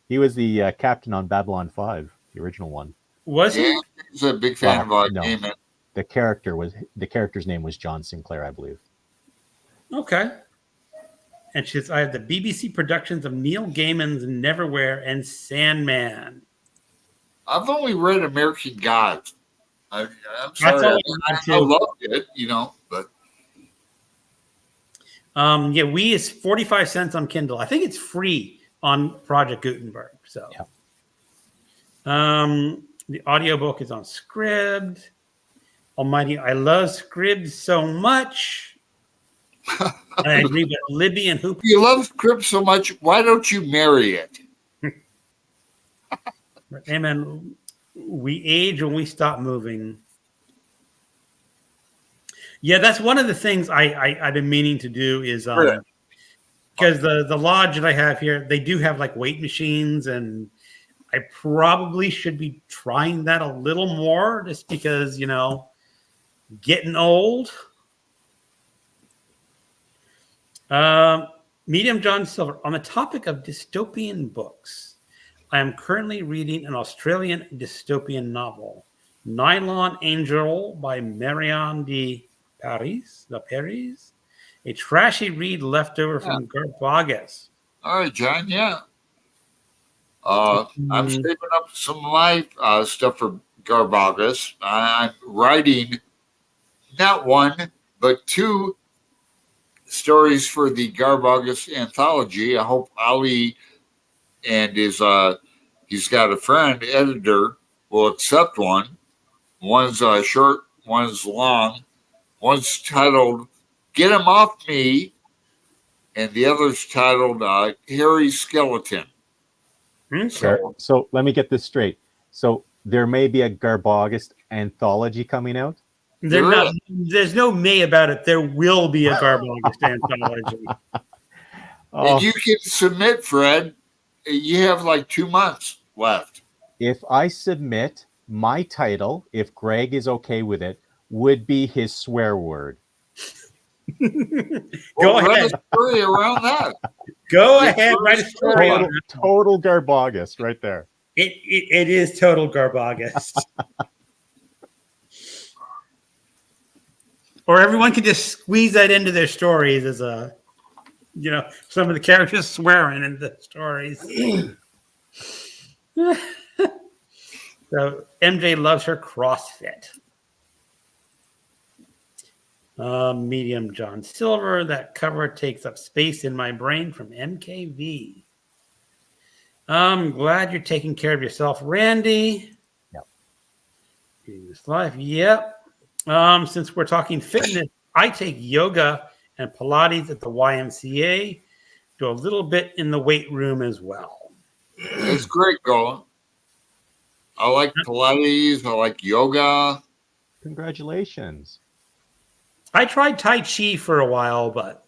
He was the captain on Babylon 5, the original one. Was he? Yeah, he's a big fan of Damon. The character's name was John Sinclair, I believe. Okay. And she says, I have the BBC productions of Neil Gaiman's Neverwhere and Sandman. I've only read American Gods. I'm sorry. I loved it, but. Yeah, We is 45 cents on Kindle. I think it's free on Project Gutenberg. So, yeah. The audiobook is on Scribd. Almighty, I love Scribd so much. I agree with Libby and Hoop. You love Scribd so much. Why don't you marry it? Amen. We age when we stop moving. Yeah, that's one of the things I've been meaning to do is because the lodge that I have here, they do have like weight machines, and I probably should be trying that a little more just because, getting old. Medium John Silver, on the topic of dystopian books, I am currently reading an Australian dystopian novel, Nylon Angel by Marianne de Paris, a trashy read left over from Garbagas. All right, John, yeah. I'm saving up some of my stuff for Garbagas. I'm writing not one, but 2 stories for the Garbagas anthology. I hope Ali and he's got a friend, editor, will accept one. One's short, one's long. One's titled Get 'Em Off Me, and the other's titled Hairy Skeleton. So let me get this straight. So there may be a Garbagas anthology coming out? There's no may about it. There will be a Garbagas anthology. And you can submit, Fred. You have like 2 months left. If I submit, my title, if Greg is okay with it, would be his swear word. Go ahead. Write a story around that. Go ahead. Write a story. Total Garbagas right there. It is total Garbagas. Or everyone can just squeeze that into their stories as some of the characters swearing in the stories. So MJ loves her CrossFit. Medium John Silver. That cover takes up space in my brain from MKV. I'm glad you're taking care of yourself, Randy. Yep. This life. Yep. Since we're talking fitness, I take yoga and Pilates at the YMCA. Do a little bit in the weight room as well. It's great going. I like Pilates. I like yoga. Congratulations. I tried Tai Chi for a while, but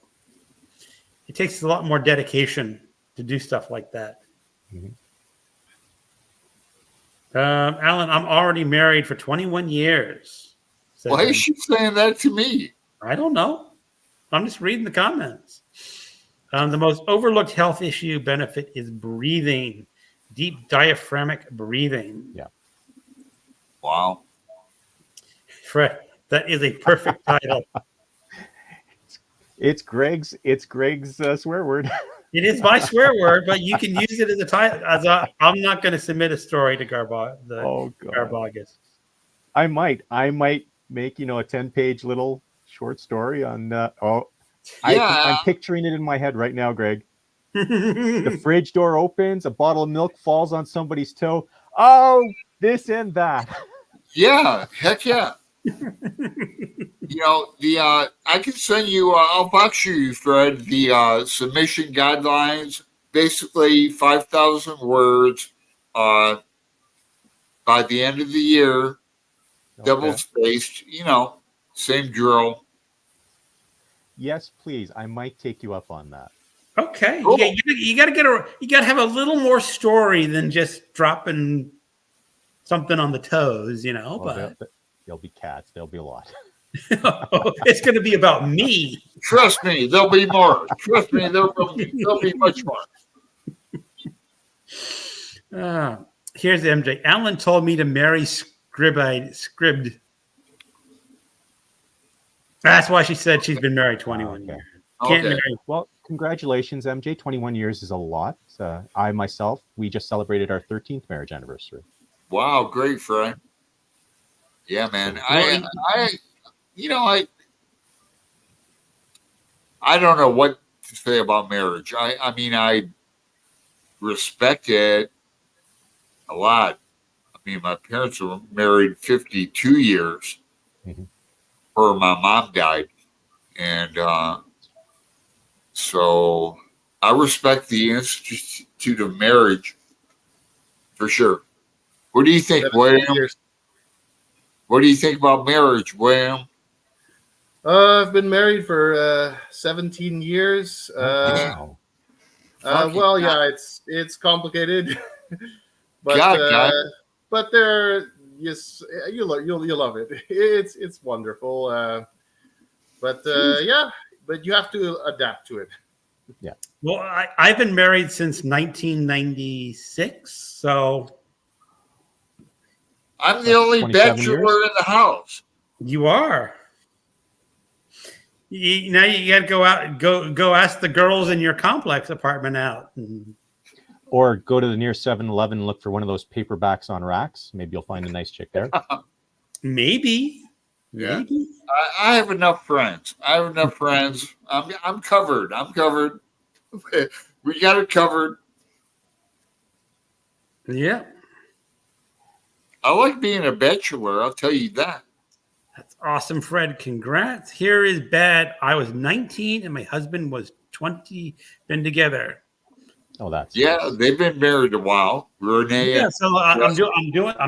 it takes a lot more dedication to do stuff like that. Mm-hmm. Alan, I'm already married for 21 years. Says Why is MJ. she saying that to me? I don't know. I'm just reading the comments. The most overlooked health issue benefit is breathing, deep diaphragmic breathing. Yeah. Wow. Fred, that is a perfect title. It's Greg's swear word. It is my swear word, but you can use it as a title. I'm not going to submit a story to Oh God. Garbagus. I might make a 10-page little short story on. I'm picturing it in my head right now, Greg. The fridge door opens, a bottle of milk falls on somebody's toe. Oh, this and that. Yeah, heck yeah. I can send you. I'll box you, Fred. The submission guidelines, basically 5,000 words. By the end of the year, double spaced. Same drill. Yes, please. I might take you up on that. Okay, Cool. you got to have a little more story than just dropping something on the toes, Well, But there'll be cats. There'll be a lot. it's going to be about me. Trust me, there'll be more. Trust me, there'll be much more. Here's MJ. Alan told me to marry Scribd. That's why she said she's been married 21 years. Can't Okay. marry. Well, congratulations, MJ. 21 years is a lot. I myself, we just celebrated our 13th marriage anniversary. Wow, great, Fred. Yeah, man. I don't know what to say about marriage. I mean, I respect it a lot. I mean, my parents were married 52 years Mhm. before my mom died. And so I respect the institute of marriage for sure. What do you think, 17 William? years. What do you think about marriage, William? I've been married for 17 years. Wow. Well, yeah, it's complicated, but God. but there, yes, you'll love it. It's wonderful. But you have to adapt to it. Well, I've been married since 1996, so I'm the only 27 bachelor years? in the house. you are. Now you got to go out, go ask the girls in your complex apartment out. Or go to the near 7-Eleven and look for one of those paperbacks on racks. Maybe you'll find a nice chick there. Maybe. Yeah. Maybe. I have enough friends. I'm covered. We got it covered. Yeah. I like being a bachelor. I'll tell you that. That's awesome, Fred. Congrats. Here is bad. I was 19 and my husband was 20. Been together. Oh, that's Yeah, nice. they've been married a while. Renee. Yeah. So I'm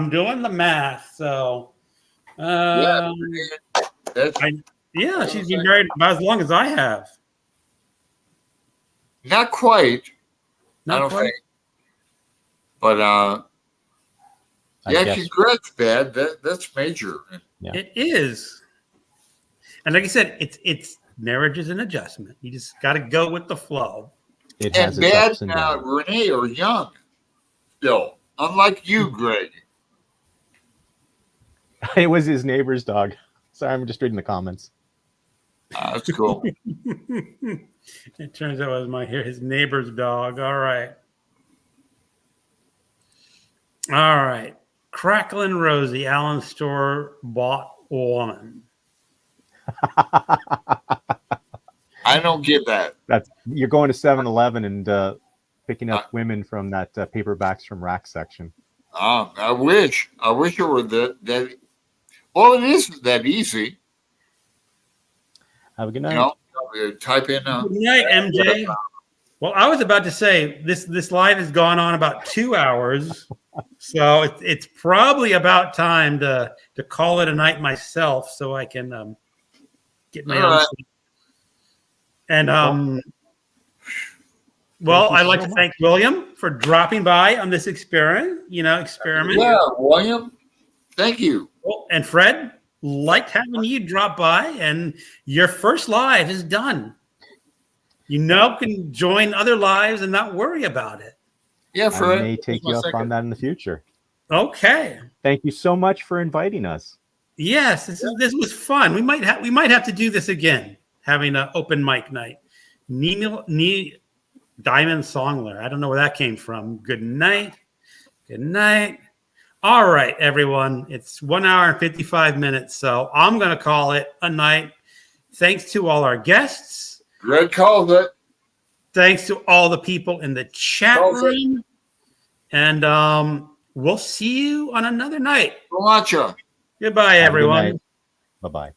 doing the math. So. That's Yeah, she's been married about as long as I have. not quite. Not I don't quite. think. But I guess congrats, Dad. That's major. Yeah. It is. And like I said, it's marriage is an adjustment. You just got to go with the flow. it And has its Dad ups and and downs. Renee are young still, unlike you, Greg. It was his neighbor's dog. Sorry, I'm just reading the comments. That's cool. It turns out it was his neighbor's dog. All right. All right. Cracklin' Rosie, Allen store bought woman. I don't get that. You're going to 7-Eleven and picking up women from that paperbacks from rack section. I wish it were that. Well, it isn't that easy. Have a good night. Type in. Good night, MJ. Well, I was about to say this live has gone on about 2 hours, so it's probably about time to call it a night myself, so I can get my All own right. sleep. And Well, Thank you I'd like so to much. thank William for dropping by on this experiment. Yeah, William. Thank you. Well, and Fred, liked having you drop by, and your first live is done. You now can join other lives and not worry about it. Yeah, I Fred. may take my you up second. on that in the future. Okay. Thank you so much for inviting us. Yes, this was fun. We might have to do this again, having an open mic night. Diamond Songler. I don't know where that came from. Good night. Good night. All right, everyone. It's 1 hour and 55 minutes. So I'm going to call it a night. Thanks to all our guests. Greg calls it. Thanks to all the people in the chat room. And we'll see you on another night. Gotcha. Goodbye, Have a good everyone. night. Bye-bye.